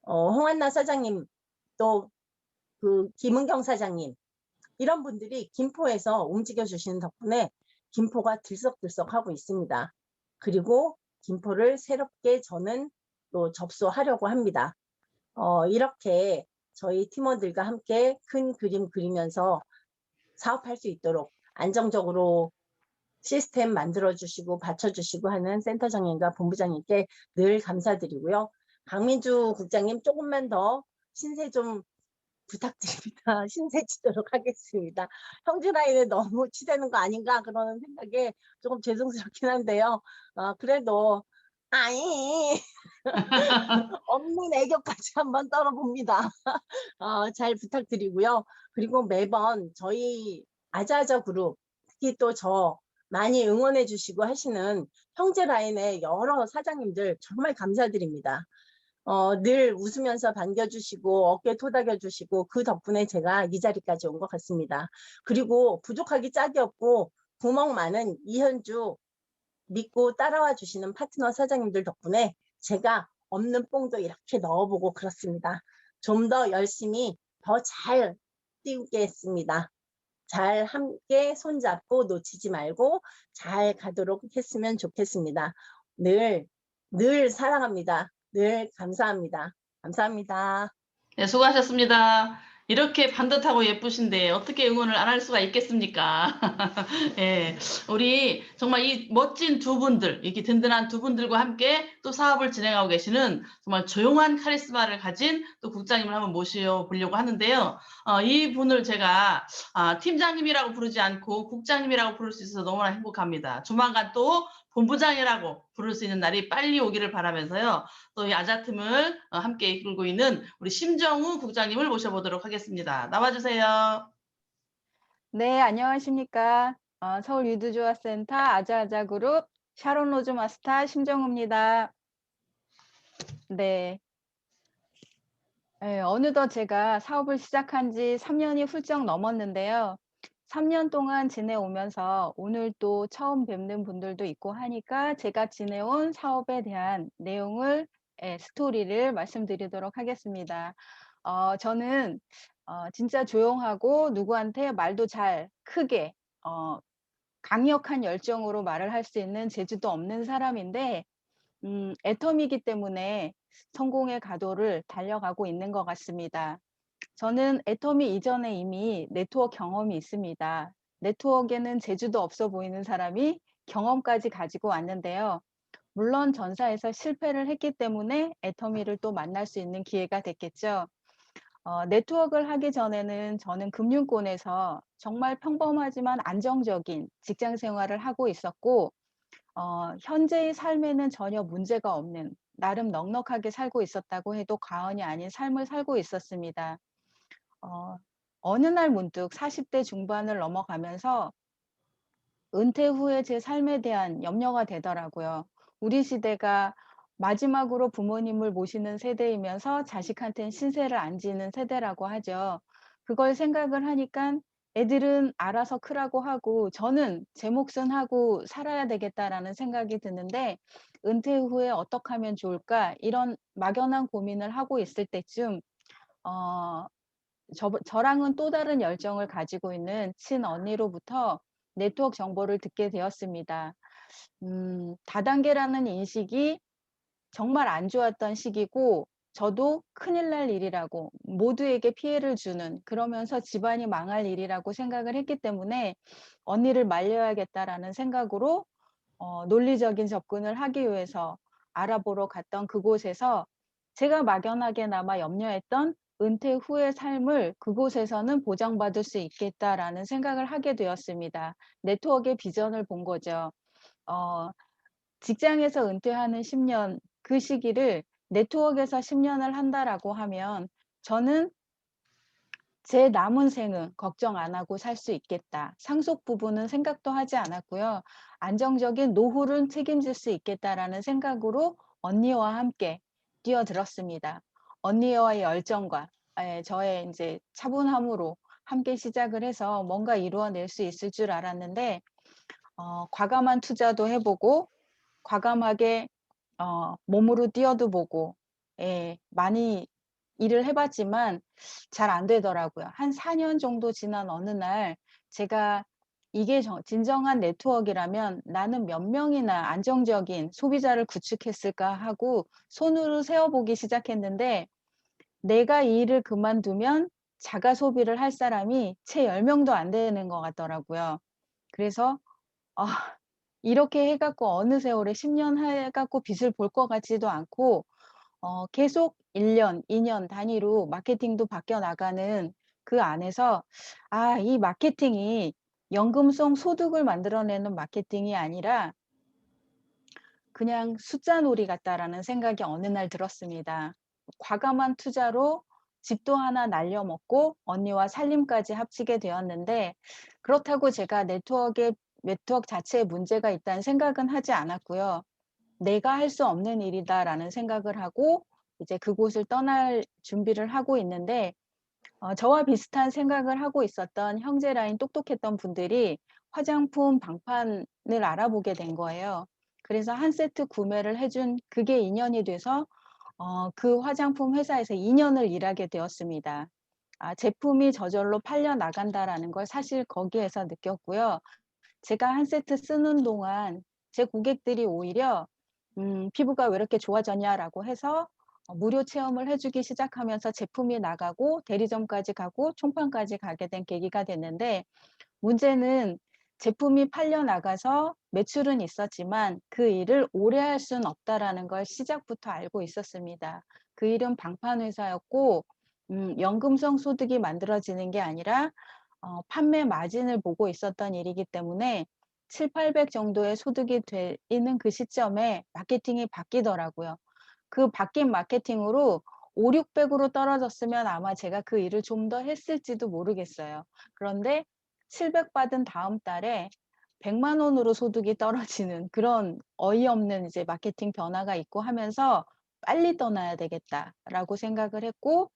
홍한나 사장님, 또 그 김은경 사장님, 이런 분들이 김포에서 움직여 주시는 덕분에 김포가 들썩들썩하고 있습니다. 그리고 김포를 새롭게 저는 또 접수하려고 합니다. 이렇게 저희 팀원들과 함께 큰 그림 그리면서 사업할 수 있도록 안정적으로 시스템 만들어주시고 받쳐주시고 하는 센터장님과 본부장님께 늘 감사드리고요. 강민주 국장님 조금만 더 신세 좀 부탁드립니다. 신세 지도록 하겠습니다. 형제 나이에 너무 치대는 거 아닌가 그러는 생각에 조금 죄송스럽긴 한데요. 그래도 아니 없는 애교까지 한번 떨어봅니다. 잘 부탁드리고요. 그리고 매번 저희 아자아자 그룹, 특히 또 저 많이 응원해 주시고 하시는 형제 라인의 여러 사장님들 정말 감사드립니다. 늘 웃으면서 반겨주시고 어깨 토닥여주시고 그 덕분에 제가 이 자리까지 온 것 같습니다. 그리고 부족하기 짝이 없고 구멍 많은 이현주 믿고 따라와 주시는 파트너 사장님들 덕분에 제가 없는 뽕도 이렇게 넣어보고 그렇습니다. 좀 더 열심히 더 잘 띄우겠습니다. 잘 함께 손잡고 놓치지 말고 잘 가도록 했으면 좋겠습니다. 늘 사랑합니다. 늘 감사합니다. 감사합니다. 네, 수고하셨습니다. 이렇게 반듯하고 예쁘신데 어떻게 응원을 안 할 수가 있겠습니까? 예, 우리 정말 이 멋진 두 분들, 이렇게 든든한 두 분들과 함께 또 사업을 진행하고 계시는 정말 조용한 카리스마를 가진 또 국장님을 한번 모셔보려고 하는데요. 이 분을 제가 팀장님이라고 부르지 않고 국장님이라고 부를 수 있어서 너무나 행복합니다. 조만간 또 본부장이라고 부를 수 있는 날이 빨리 오기를 바라면서요. 또 이 아자팀을 함께 이끌고 있는 우리 심정우 국장님을 모셔보도록 하겠습니다. 나와주세요. 네, 안녕하십니까. 서울 유두조화센터 아자아자그룹 샤론 로즈 마스터 심정우입니다. 네. 어느덧 제가 사업을 시작한 지 3년이 훌쩍 넘었는데요. 3년 동안 지내오면서 오늘 또 처음 뵙는 분들도 있고 하니까 제가 지내온 사업에 대한 내용을, 스토리를 말씀드리도록 하겠습니다. 저는 진짜 조용하고 누구한테 말도 잘 크게 강력한 열정으로 말을 할 수 있는 재주도 없는 사람인데 애텀이기 때문에 성공의 가도를 달려가고 있는 것 같습니다. 저는 애터미 이전에 이미 네트워크 경험이 있습니다. 네트워크에는 재주도 없어 보이는 사람이 경험까지 가지고 왔는데요. 물론 전사에서 실패를 했기 때문에 애터미를 또 만날 수 있는 기회가 됐겠죠. 네트워크를 하기 전에는 저는 금융권에서 정말 평범하지만 안정적인 직장 생활을 하고 있었고, 현재의 삶에는 전혀 문제가 없는 나름 넉넉하게 살고 있었다고 해도 과언이 아닌 삶을 살고 있었습니다. 어느 날 문득 40대 중반을 넘어가면서 은퇴 후에 제 삶에 대한 염려가 되더라고요. 우리 시대가 마지막으로 부모님을 모시는 세대이면서 자식한테는 신세를 안 지는 세대라고 하죠. 그걸 생각을 하니까 애들은 알아서 크라고 하고 저는 제 몫은 하고 살아야 되겠다라는 생각이 드는데 은퇴 후에 어떻게 하면 좋을까? 이런 막연한 고민을 하고 있을 때쯤 어, 저랑은 또 다른 열정을 가지고 있는 친언니로부터 네트워크 정보를 듣게 되었습니다. 다단계라는 인식이 정말 안 좋았던 시기고 저도 큰일 날 일이라고 모두에게 피해를 주는 그러면서 집안이 망할 일이라고 생각을 했기 때문에 언니를 말려야겠다라는 생각으로 논리적인 접근을 하기 위해서 알아보러 갔던 그곳에서 제가 막연하게나마 염려했던 은퇴 후의 삶을 그곳에서는 보장받을 수 있겠다라는 생각을 하게 되었습니다. 네트워크의 비전을 본 거죠. 어, 직장에서 은퇴하는 10년 그 시기를 네트워크에서 10년을 한다라고 하면 저는 제 남은 생은 걱정 안 하고 살 수 있겠다. 상속 부분은 생각도 하지 않았고요. 안정적인 노후를 책임질 수 있겠다라는 생각으로 언니와 함께 뛰어들었습니다. 언니와의 열정과 저의 이제 차분함으로 함께 시작을 해서 뭔가 이루어낼 수 있을 줄 알았는데 과감한 투자도 해보고 과감하게 몸으로 뛰어도 보고 많이 일을 해봤지만 잘 안 되더라고요. 한 4년 정도 지난 어느 날 제가 이게 진정한 네트워크라면 나는 몇 명이나 안정적인 소비자를 구축했을까 하고 손으로 세어보기 시작했는데 내가 이 일을 그만두면 자가 소비를 할 사람이 채 10명도 안 되는 것 같더라고요. 그래서 이렇게 해갖고 어느 세월에 10년 해갖고 빛을 볼 것 같지도 않고 계속 1년, 2년 단위로 마케팅도 바뀌어 나가는 그 안에서 이 마케팅이 연금성 소득을 만들어내는 마케팅이 아니라 그냥 숫자 놀이 같다라는 생각이 어느 날 들었습니다. 과감한 투자로 집도 하나 날려먹고 언니와 살림까지 합치게 되었는데 그렇다고 제가 네트워크 자체에 문제가 있다는 생각은 하지 않았고요. 내가 할 수 없는 일이다라는 생각을 하고 이제 그곳을 떠날 준비를 하고 있는데 저와 비슷한 생각을 하고 있었던 형제 라인 똑똑했던 분들이 화장품 방판을 알아보게 된 거예요. 그래서 한 세트 구매를 해준 그게 인연이 돼서 그 화장품 회사에서 2년을 일하게 되었습니다. 제품이 저절로 팔려 나간다라는 걸 사실 거기에서 느꼈고요. 제가 한 세트 쓰는 동안 제 고객들이 오히려 "피부가 왜 이렇게 좋아졌냐?"라고 해서 무료 체험을 해 주기 시작하면서 제품이 나가고 대리점까지 가고 총판까지 가게 된 계기가 됐는데, 문제는 제품이 팔려 나가서 매출은 있었지만 그 일을 오래 할 수는 없다라는 걸 시작부터 알고 있었습니다. 그 일은 방판 회사였고 연금성 소득이 만들어지는 게 아니라 판매 마진을 보고 있었던 일이기 때문에 700-800 정도의 소득이 되는 그 시점에 마케팅이 바뀌더라고요. 그 바뀐 마케팅으로 500-600으로 떨어졌으면 아마 제가 그 일을 좀 더 했을지도 모르겠어요. 그런데 700 받은 다음 달에 100만 원으로 소득이 떨어지는 그런 어이없는 이제 마케팅 변화가 있고 하면서 '빨리 떠나야 되겠다.'라고 생각을 했고,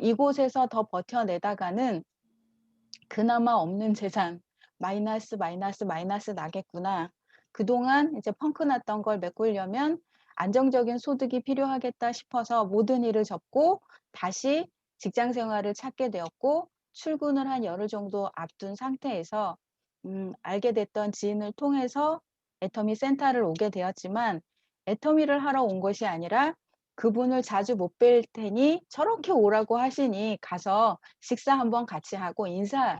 이곳에서 더 버텨내다가는 그나마 없는 재산 마이너스, 마이너스, 마이너스 나겠구나. 그동안 이제 펑크 났던 걸 메꾸려면 안정적인 소득이 필요하겠다 싶어서 모든 일을 접고 다시 직장 생활을 찾게 되었고, 출근을 한 열흘 정도 앞둔 상태에서 알게 됐던 지인을 통해서 애터미 센터를 오게 되었지만, 애터미를 하러 온 것이 아니라 그분을 자주 못 뵐 테니 저렇게 오라고 하시니 가서 식사 한번 같이 하고 인사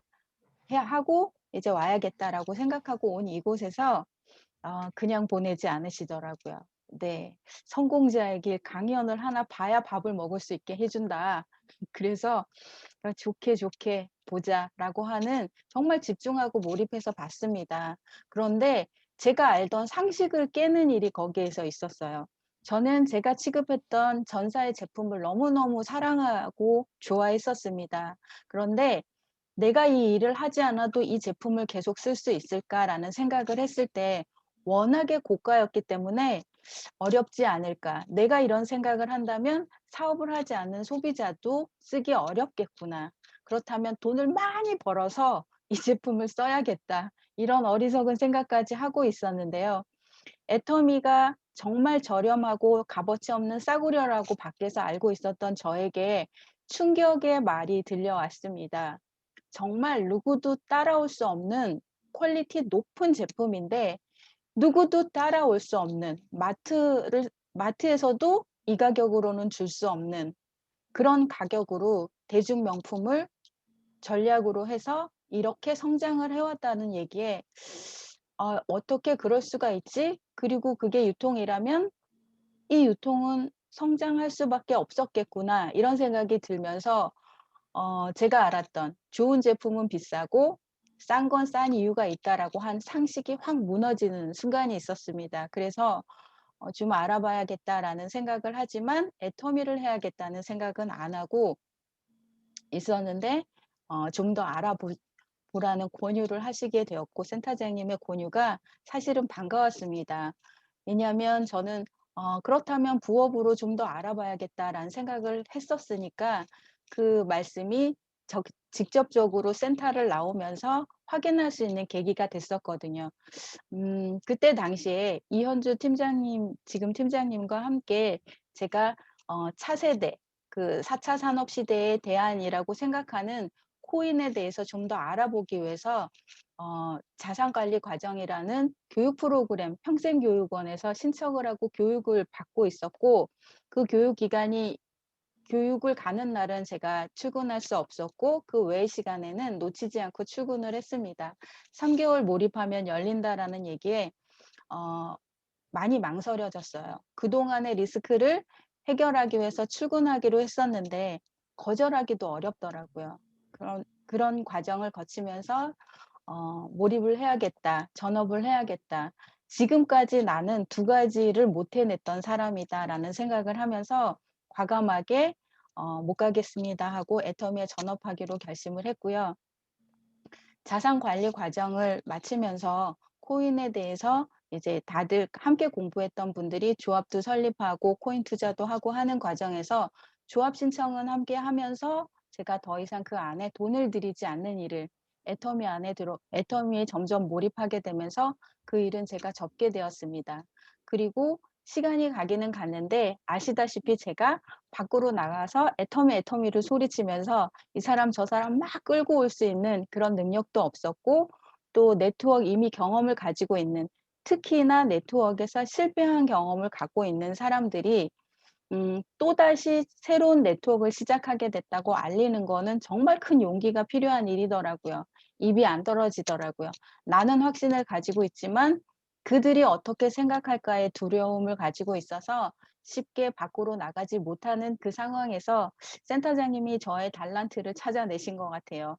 해야 하고 이제 와야겠다라고 생각하고 온 이곳에서 그냥 보내지 않으시더라고요. 네. "성공자의 길 강연을 하나 봐야 밥을 먹을 수 있게 해 준다." 그래서 좋게 좋게 보자."라고 하는, 정말 집중하고 몰입해서 봤습니다. 그런데 제가 알던 상식을 깨는 일이 거기에서 있었어요. 저는 제가 취급했던 전사의 제품을 너무너무 사랑하고 좋아했었습니다. 그런데 '내가 이 일을 하지 않아도 이 제품을 계속 쓸 수 있을까?'라는 생각을 했을 때 워낙에 고가였기 때문에 '어렵지 않을까. 내가 이런 생각을 한다면 사업을 하지 않는 소비자도 쓰기 어렵겠구나. 그렇다면 돈을 많이 벌어서 이 제품을 써야겠다.' 이런 어리석은 생각까지 하고 있었는데요. 애터미가 정말 저렴하고 값어치 없는 싸구려라고 밖에서 알고 있었던 저에게 충격의 말이 들려왔습니다. 정말 누구도 따라올 수 없는 퀄리티 높은 제품인데, 누구도 따라올 수 없는, 마트에서도 이 가격으로는 줄 수 없는 그런 가격으로 대중 명품을 전략으로 해서 이렇게 성장을 해 왔다는 얘기에 '어떻게 그럴 수가 있지?' 그리고 그게 유통이라면 '이 유통은 성장할 수밖에 없었겠구나.' 이런 생각이 들면서 제가 알았던 '좋은 제품은 비싸고 싼 건 싼 이유가 있다.'라고 한 상식이 확 무너지는 순간이 있었습니다. 그래서 '좀 알아봐야겠다.'라는 생각을 하지만 애터미를 해야겠다는 생각은 안 하고 있었는데, 좀 더 보라는 권유를 하시게 되었고, 센터장님의 권유가 사실은 반가웠습니다. 왜냐하면 저는 '그렇다면 부업으로 좀 더 알아봐야겠다.'라는 생각을 했었으니까 그 말씀이 직접적으로 센터를 나오면서 확인할 수 있는 계기가 됐었거든요. 그때 당시에 이현주 팀장님, 지금 팀장님과 함께 제가 차세대, 그 4차 산업 시대의 대안이라고 생각하는 코인에 대해서 좀 더 알아보기 위해서 자산관리 과정이라는 교육 프로그램 평생교육원에서 신청을 하고 교육을 받고 있었고, 그 교육을 가는 날은 제가 출근할 수 없었고 그 외의 시간에는 놓치지 않고 출근을 했습니다. 3개월 몰입하면 열린다라는 얘기에 어 많이 망설여졌어요. 그동안의 리스크를 해결하기 위해서 출근하기로 했었는데 거절하기도 어렵더라고요. 그런 과정을 거치면서 '몰입을 해야겠다. 전업을 해야겠다. 지금까지 나는 두 가지를 못 해냈던 사람이다.'라는 생각을 하면서 과감하게 '못 가겠습니다.' 하고 애터미에 전업하기로 결심을 했고요. 자산 관리 과정을 마치면서 코인에 대해서 이제 다들 함께 공부했던 분들이 조합도 설립하고 코인 투자도 하고 하는 과정에서 조합 신청은 함께 하면서 제가 더 이상 그 안에 돈을 들이지 않는 일을 애터미에 점점 몰입하게 되면서 그 일은 제가 접게 되었습니다. 그리고 시간이 가기는 갔는데 아시다시피 제가 밖으로 나가서 애터미를 소리치면서 이 사람 저 사람 막 끌고 올 수 있는 그런 능력도 없었고, 또 네트워크 이미 경험을 가지고 있는, 특히나 네트워크에서 실패한 경험을 갖고 있는 사람들이 또다시 새로운 네트워크를 시작하게 됐다고 알리는 거는 정말 큰 용기가 필요한 일이더라고요. 입이 안 떨어지더라고요. 나는 확신을 가지고 있지만 그들이 어떻게 생각할까의 두려움을 가지고 있어서 쉽게 밖으로 나가지 못하는 그 상황에서 센터장님이 저의 달란트를 찾아내신 것 같아요.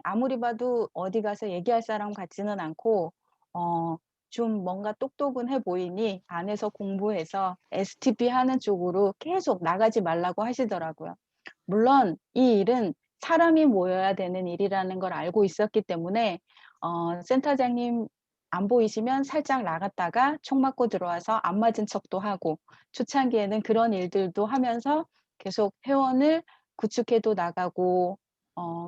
아무리 봐도 어디 가서 얘기할 사람 같지는 않고 좀 뭔가 똑똑은 해 보이니 안에서 공부해서 STP 하는 쪽으로 계속 나가지 말라고 하시더라고요. 물론 이 일은 사람이 모여야 되는 일이라는 걸 알고 있었기 때문에 센터장님 안 보이시면 살짝 나갔다가 총 맞고 들어와서 안 맞은 척도 하고, 초창기에는 그런 일들도 하면서 계속 회원을 구축해도 나가고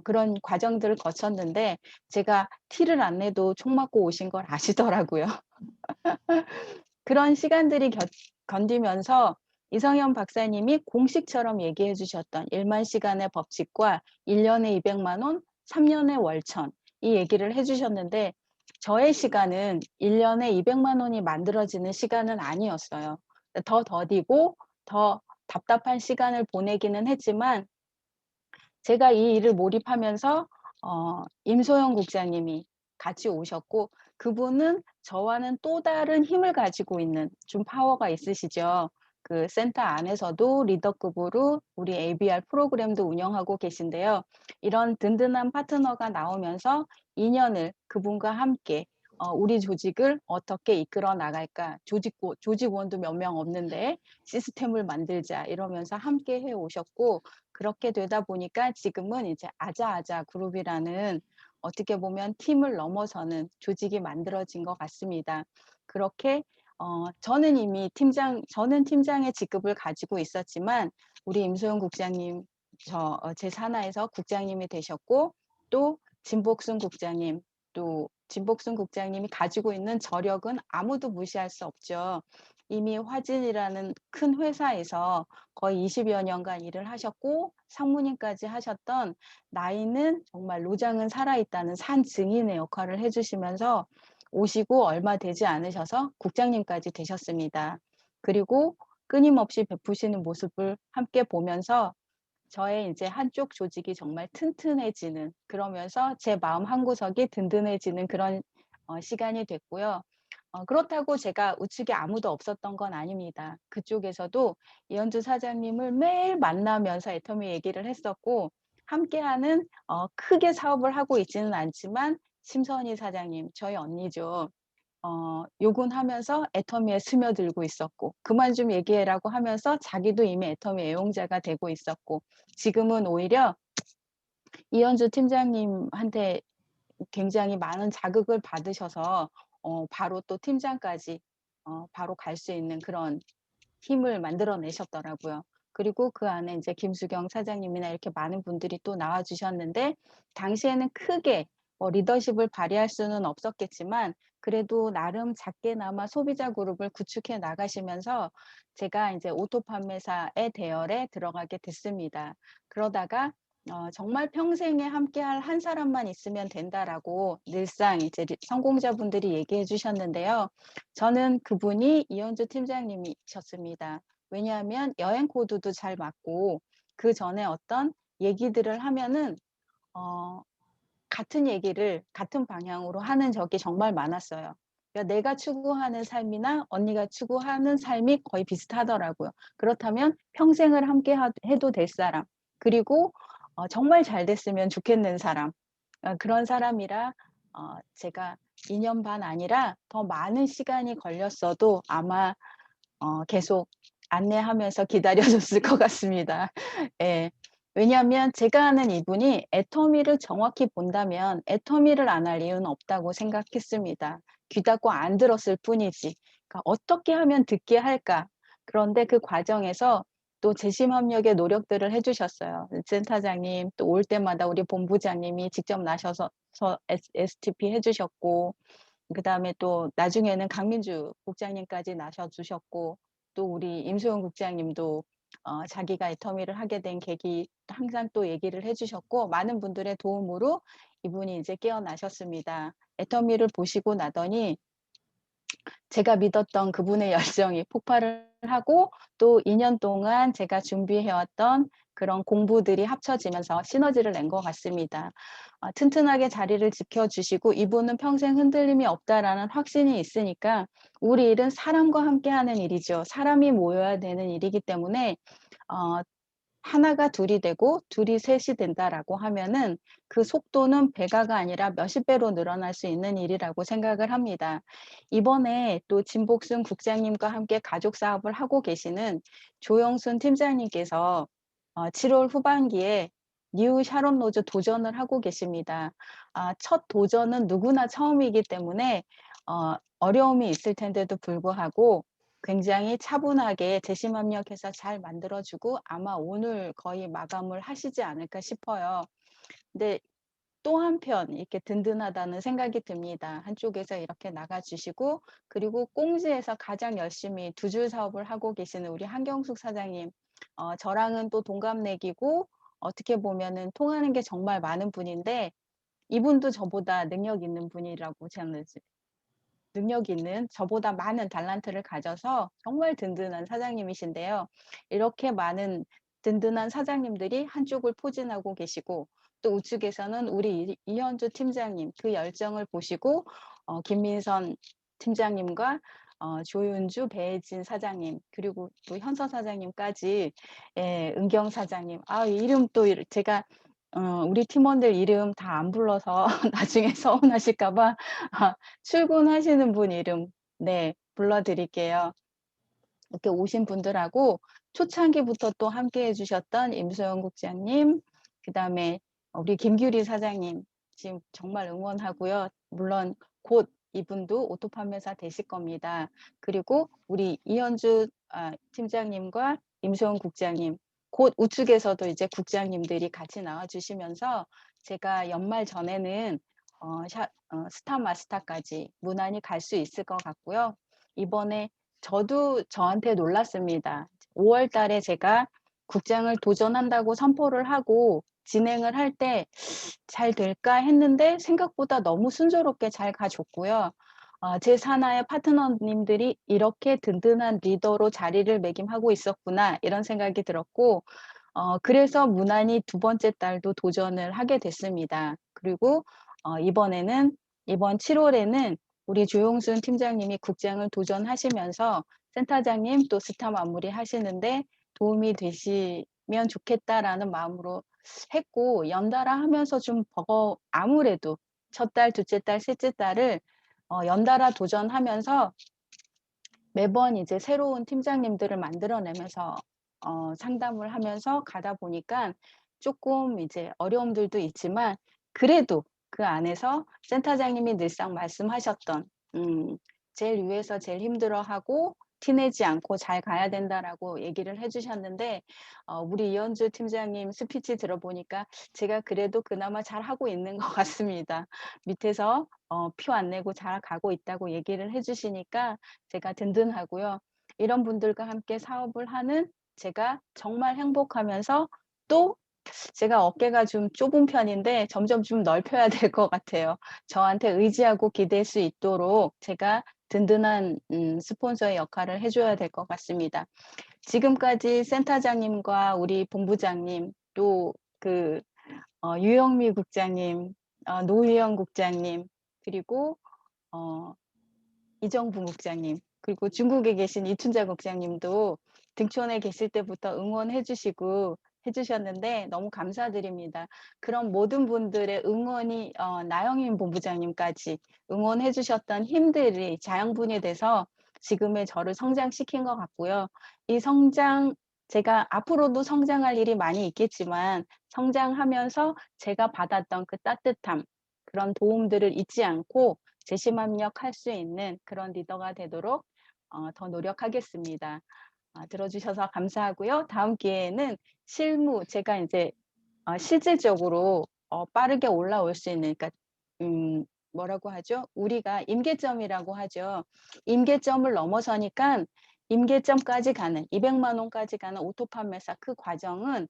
그런 과정들을 거쳤는데, 제가 티를 안 내도 총 맞고 오신 걸 아시더라고요. 그런 시간들이 견디면서 이성현 박사님이 공식처럼 얘기해 주셨던 1만 시간의 법칙과 1년에 200만 원, 3년에 월천, 이 얘기를 해 주셨는데, 저의 시간은 1년에 200만 원이 만들어지는 시간은 아니었어요. 더 더디고 더 답답한 시간을 보내기는 했지만, 제가 이 일을 몰입하면서 임소영 국장님이 같이 오셨고, 그분은 저와는 또 다른 힘을 가지고 있는, 좀 파워가 있으시죠. 그 센터 안에서도 리더급으로 우리 ABR 프로그램도 운영하고 계신데요. 이런 든든한 파트너가 나오면서 2년을 그분과 함께 우리 조직을 어떻게 이끌어 나갈까, 조직원도 몇 명 없는데 시스템을 만들자 이러면서 함께 해 오셨고, 그렇게 되다 보니까 지금은 이제 아자아자 그룹이라는, 어떻게 보면 팀을 넘어서는 조직이 만들어진 것 같습니다. 그렇게 저는 이미 저는 팀장의 직급을 가지고 있었지만, 우리 임소영 국장님, 제 산하에서 국장님이 되셨고, 또 진복순 국장님, 또 진복순 국장님이 가지고 있는 저력은 아무도 무시할 수 없죠. 이미 화진이라는 큰 회사에서 거의 20여 년간 일을 하셨고 상무님까지 하셨던, 나이는 정말 노장은 살아있다는 산 증인의 역할을 해주시면서 오시고 얼마 되지 않으셔서 국장님까지 되셨습니다. 그리고 끊임없이 베푸시는 모습을 함께 보면서 저의 이제 한쪽 조직이 정말 튼튼해지는, 그러면서 제 마음 한구석이 든든해지는 그런 시간이 됐고요. 그렇다고 제가 우측에 아무도 없었던 건 아닙니다. 그쪽에서도 이현주 사장님을 매일 만나면서 애터미 얘기를 했었고, 함께하는 크게 사업을 하고 있지는 않지만 심선희 사장님, 저희 언니죠. 요군하면서 애터미에 스며들고 있었고, 그만 좀 얘기해라고 하면서 자기도 이미 애터미 애용자가 되고 있었고, 지금은 오히려 이현주 팀장님한테 굉장히 많은 자극을 받으셔서 바로 또 팀장까지 바로 갈 수 있는 그런 힘을 만들어내셨더라고요. 그리고 그 안에 이제 김수경 사장님이나 이렇게 많은 분들이 또 나와주셨는데, 당시에는 크게 리더십을 발휘할 수는 없었겠지만 그래도 나름 작게나마 소비자 그룹을 구축해 나가시면서 제가 이제 오토 판매사의 대열에 들어가게 됐습니다. 그러다가 정말 평생에 함께할 한 사람만 있으면 된다라고 늘상 이제 성공자분들이 얘기해 주셨는데요. 저는 그분이 이현주 팀장님이셨습니다. 왜냐하면 여행 코드도 잘 맞고, 그 전에 어떤 얘기들을 하면은 같은 얘기를 같은 방향으로 하는 적이 정말 많았어요. 그러니까 내가 추구하는 삶이나 언니가 추구하는 삶이 거의 비슷하더라고요. 그렇다면 평생을 함께 해도 될 사람, 그리고 정말 잘 됐으면 좋겠는 사람, 그런 사람이라 제가 2년 반 아니라 더 많은 시간이 걸렸어도 아마 계속 안내하면서 기다려줬을 것 같습니다. 예. 왜냐하면 제가 아는 이분이 애터미를 정확히 본다면 애터미를 안 할 이유는 없다고 생각했습니다. 귀 닫고 안 들었을 뿐이지. 그러니까 어떻게 하면 듣게 할까? 그런데 그 과정에서 또 재심 협력의 노력들을 해주셨어요. 센터장님 또 올 때마다 우리 본부장님이 직접 나셔서 STP 해주셨고, 그다음에 또 나중에는 강민주 국장님까지 나셔주셨고, 또 우리 임소영 국장님도 자기가 애터미를 하게 된 계기 항상 또 얘기를 해주셨고, 많은 분들의 도움으로 이분이 이제 깨어나셨습니다. 애터미를 보시고 나더니 제가 믿었던 그분의 열정이 폭발을 하고, 또 2년 동안 제가 준비해왔던 그런 공부들이 합쳐지면서 시너지를 낸 것 같습니다. 튼튼하게 자리를 지켜주시고, 이분은 평생 흔들림이 없다라는 확신이 있으니까, 우리 일은 사람과 함께 하는 일이죠. 사람이 모여야 되는 일이기 때문에 하나가 둘이 되고 둘이 셋이 된다라고 하면은 그 속도는 배가가 아니라 몇십 배로 늘어날 수 있는 일이라고 생각을 합니다. 이번에 또 진복순 국장님과 함께 가족 사업을 하고 계시는 조영순 팀장님께서 7월 후반기에 뉴 샤론 로즈 도전을 하고 계십니다. 첫 도전은 누구나 처음이기 때문에 어려움이 있을 텐데도 불구하고 굉장히 차분하게 재심 협력해서 잘 만들어주고 아마 오늘 거의 마감을 하시지 않을까 싶어요. 근데 또 한편 이렇게 든든하다는 생각이 듭니다. 한쪽에서 이렇게 나가주시고, 그리고 꽁지에서 가장 열심히 두 줄 사업을 하고 계시는 우리 한경숙 사장님, 저랑은 또 동갑내기고 어떻게 보면은 통하는 게 정말 많은 분인데, 이분도 저보다 능력 있는 분이라고 저는 능력 있는 저보다 많은 달란트를 가져서 정말 든든한 사장님이신데요. 이렇게 많은 든든한 사장님들이 한쪽을 포진하고 계시고, 또 우측에서는 우리 이현주 팀장님 그 열정을 보시고 김민선 팀장님과 조윤주, 배혜진 사장님, 그리고 또 현서 사장님까지, 은경 사장님, 이름 또 제가 우리 팀원들 이름 다 안 불러서 나중에 서운하실까 봐 출근하시는 분 이름 불러드릴게요. 이렇게 오신 분들하고 초창기부터 또 함께 해주셨던 임소영 국장님, 그다음에 우리 김규리 사장님 지금 정말 응원하고요. 물론 곧 이분도 오토 판매사 되실 겁니다. 그리고 우리 이현주 팀장님과 임소영 국장님, 곧 우측에서도 이제 국장님들이 같이 나와주시면서 제가 연말 전에는 스타 마스터까지 무난히 갈 수 있을 것 같고요. 이번에 저도 저한테 놀랐습니다. 5월 달에 제가 국장을 도전한다고 선포를 하고 진행을 할 때 잘 될까 했는데 생각보다 너무 순조롭게 잘 가줬고요. 제 산하의 파트너님들이 이렇게 든든한 리더로 자리를 매김하고 있었구나 이런 생각이 들었고, 그래서 무난히 두 번째 달도 도전을 하게 됐습니다. 그리고 이번 7월에는 우리 조용순 팀장님이 국장을 도전하시면서 센터장님 또 스타 마무리 하시는데 도움이 되시면 좋겠다라는 마음으로 했고, 연달아 하면서 좀 아무래도 첫 달, 둘째 달, 셋째 달을 연달아 도전하면서 매번 이제 새로운 팀장님들을 만들어내면서 상담을 하면서 가다 보니까 조금 이제 어려움들도 있지만, 그래도 그 안에서 센터장님이 늘상 말씀하셨던 제일 위에서 제일 힘들어하고 티내지 않고 잘 가야 된다라고 얘기를 해주셨는데, 우리 이현주 팀장님 스피치 들어보니까 제가 그래도 그나마 잘하고 있는 것 같습니다. 밑에서 표 안 내고 잘 가고 있다고 얘기를 해주시니까 제가 든든하고요. 이런 분들과 함께 사업을 하는 제가 정말 행복하면서, 또 제가 어깨가 좀 좁은 편인데 점점 좀 넓혀야 될 것 같아요. 저한테 의지하고 기댈 수 있도록 제가 든든한 스폰서의 역할을 해줘야 될 것 같습니다. 지금까지 센터장님과 우리 본부장님, 또 유영미 국장님, 노희영 국장님, 그리고 이정부 국장님, 그리고 중국에 계신 이춘자 국장님도 등촌에 계실 때부터 응원해 주시고 해주셨는데 너무 감사드립니다. 그런 모든 분들의 응원이 나영인 본부장님까지 응원해 주셨던 힘들이 자양분이 돼서 지금의 저를 성장시킨 것 같고요. 이 성장, 제가 앞으로도 성장할 일이 많이 있겠지만 성장하면서 제가 받았던 그 따뜻함, 그런 도움들을 잊지 않고 재심합력할 수 있는 그런 리더가 되도록 더 노력하겠습니다. 들어주셔서 감사하고요. 다음 기회에는 실무 제가 이제 실질적으로 빠르게 올라올 수 있는 그러니까 뭐라고 하죠? 우리가 임계점이라고 하죠. 임계점을 넘어서니까 임계점까지 가는 200만 원까지 가는 오토 판매사 그 과정은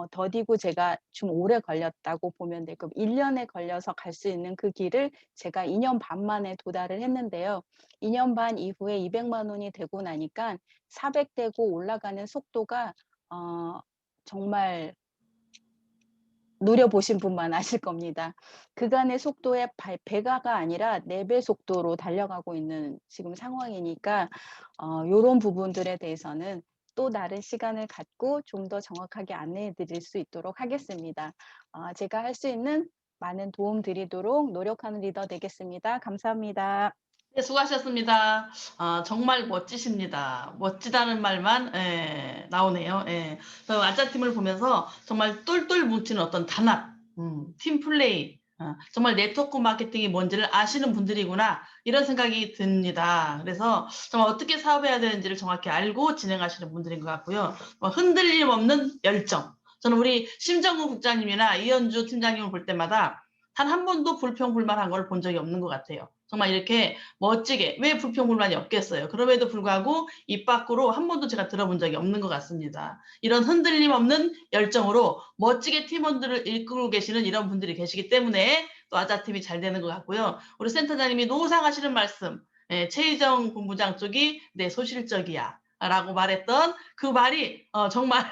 더디고 제가 좀 오래 걸렸다고 보면 되고 1년에 걸려서 갈 수 있는 그 길을 제가 2년 반 만에 도달을 했는데요. 2년 반 이후에 200만 원이 되고 나니까 400 되고 올라가는 속도가 정말 누려보신 분만 아실 겁니다. 그간의 속도의 배가가 아니라 4배 속도로 달려가고 있는 지금 상황이니까 요런 부분들에 대해서는 또 다른 시간을 갖고 좀 더 정확하게 안내해 드릴 수 있도록 하겠습니다. 제가 할 수 있는 많은 도움 드리도록 노력하는 리더 되겠습니다. 감사합니다. 네, 수고하셨습니다. 정말 멋지십니다. 멋지다는 말만 나오네요. 저 아짜팀을 보면서 정말 똘똘 뭉치는 어떤 단합, 팀 플레이, 정말 네트워크 마케팅이 뭔지를 아시는 분들이구나 이런 생각이 듭니다. 그래서 정말 어떻게 사업해야 되는지를 정확히 알고 진행하시는 분들인 것 같고요. 흔들림 없는 열정. 저는 우리 심정구 국장님이나 이현주 팀장님을 볼 때마다 단 한 번도 불평불만한 걸 본 적이 없는 것 같아요. 정말 이렇게 멋지게 왜 불평불만이 없겠어요. 그럼에도 불구하고 입 밖으로 한 번도 제가 들어본 적이 없는 것 같습니다. 이런 흔들림 없는 열정으로 멋지게 팀원들을 이끌고 계시는 이런 분들이 계시기 때문에 또 아자팀이 잘 되는 것 같고요. 우리 센터장님이 노상하시는 말씀, 최희정 본부장 쪽이 네, 소실적이야 라고 말했던 그 말이 정말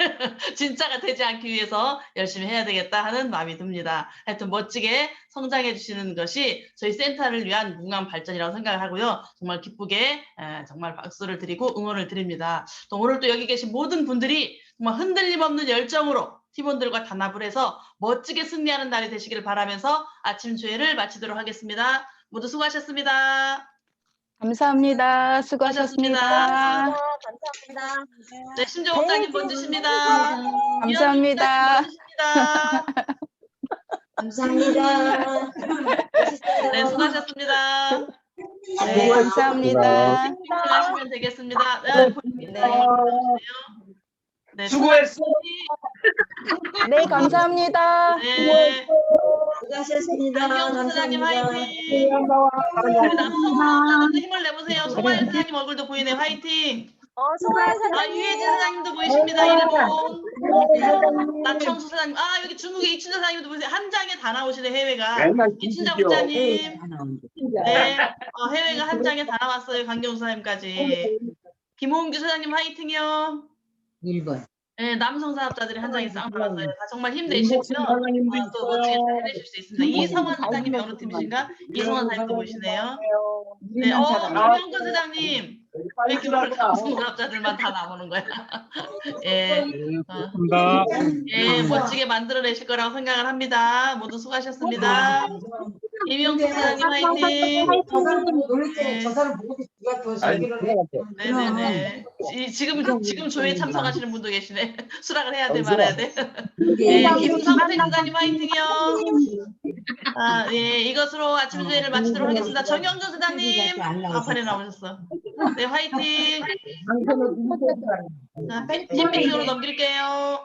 진짜가 되지 않기 위해서 열심히 해야 되겠다 하는 마음이 듭니다. 하여튼 멋지게 성장해 주시는 것이 저희 센터를 위한 무궁한 발전이라고 생각을 하고요. 정말 기쁘게 정말 박수를 드리고 응원을 드립니다. 또 오늘 또 여기 계신 모든 분들이 정말 흔들림 없는 열정으로 팀원들과 단합을 해서 멋지게 승리하는 날이 되시기를 바라면서 아침 조회를 마치도록 하겠습니다. 모두 수고하셨습니다. 감사합니다. 수고하셨습니다. 감사합니다. 네, 심정원장님 먼저십니다. 감사합니다. 감사합니다. 네, 수고하셨습니다. 네, 감사합니다. 하시면 되겠습니다. 네, 수고했어. 네, 감사합니다. 네, 수고하셨습니다. 안경 사장님 감사합니다. 화이팅. 우리 남성분들 힘을 내보세요. 송하연 사장님 얼굴도 보이네. 화이팅. 송하연 사장님. 유혜진 사장님도 보이십니다. 이름은. 나청수 사장님. 여기 중국의 이춘자 사장님도 보이세요. 한 장에 다 나오시네, 해외가. 이춘자 국장님. 네, 해외가 한 장에 다 나왔어요. 강경수 사장님까지. 김홍규 사장님 화이팅이요. 1번. 네, 남성 사업자들이 한 장에 싹 나왔어요. 다 정말 힘내시고요. 또 멋지게 잘 해내실 수 있습니다. 이성환 사장님이 어느 팀이신가? 이성환 사장님도 보이시네요. 네, 김영근 사장님. 왜 이렇게 남성 사업자들만 다 나오는 거야? 예, 멋지게 만들어내실 거라고 생각을 합니다. 모두 수고하셨습니다. 이명수 사장님 화이팅. 저 사람 보고 누가 더 잘기를 해. 네네네. 지금 조회에 참석하시는 분도 계시네. 수락을 해야 돼 말아야 돼. 네, 김성태 사장님 화이팅이요. 예, 이것으로 아침 조회를 마치도록 하겠습니다. 정영준 사장님 간판에 나오셨어. 네, 화이팅. 자, 팀 미팅으로 넘길게요.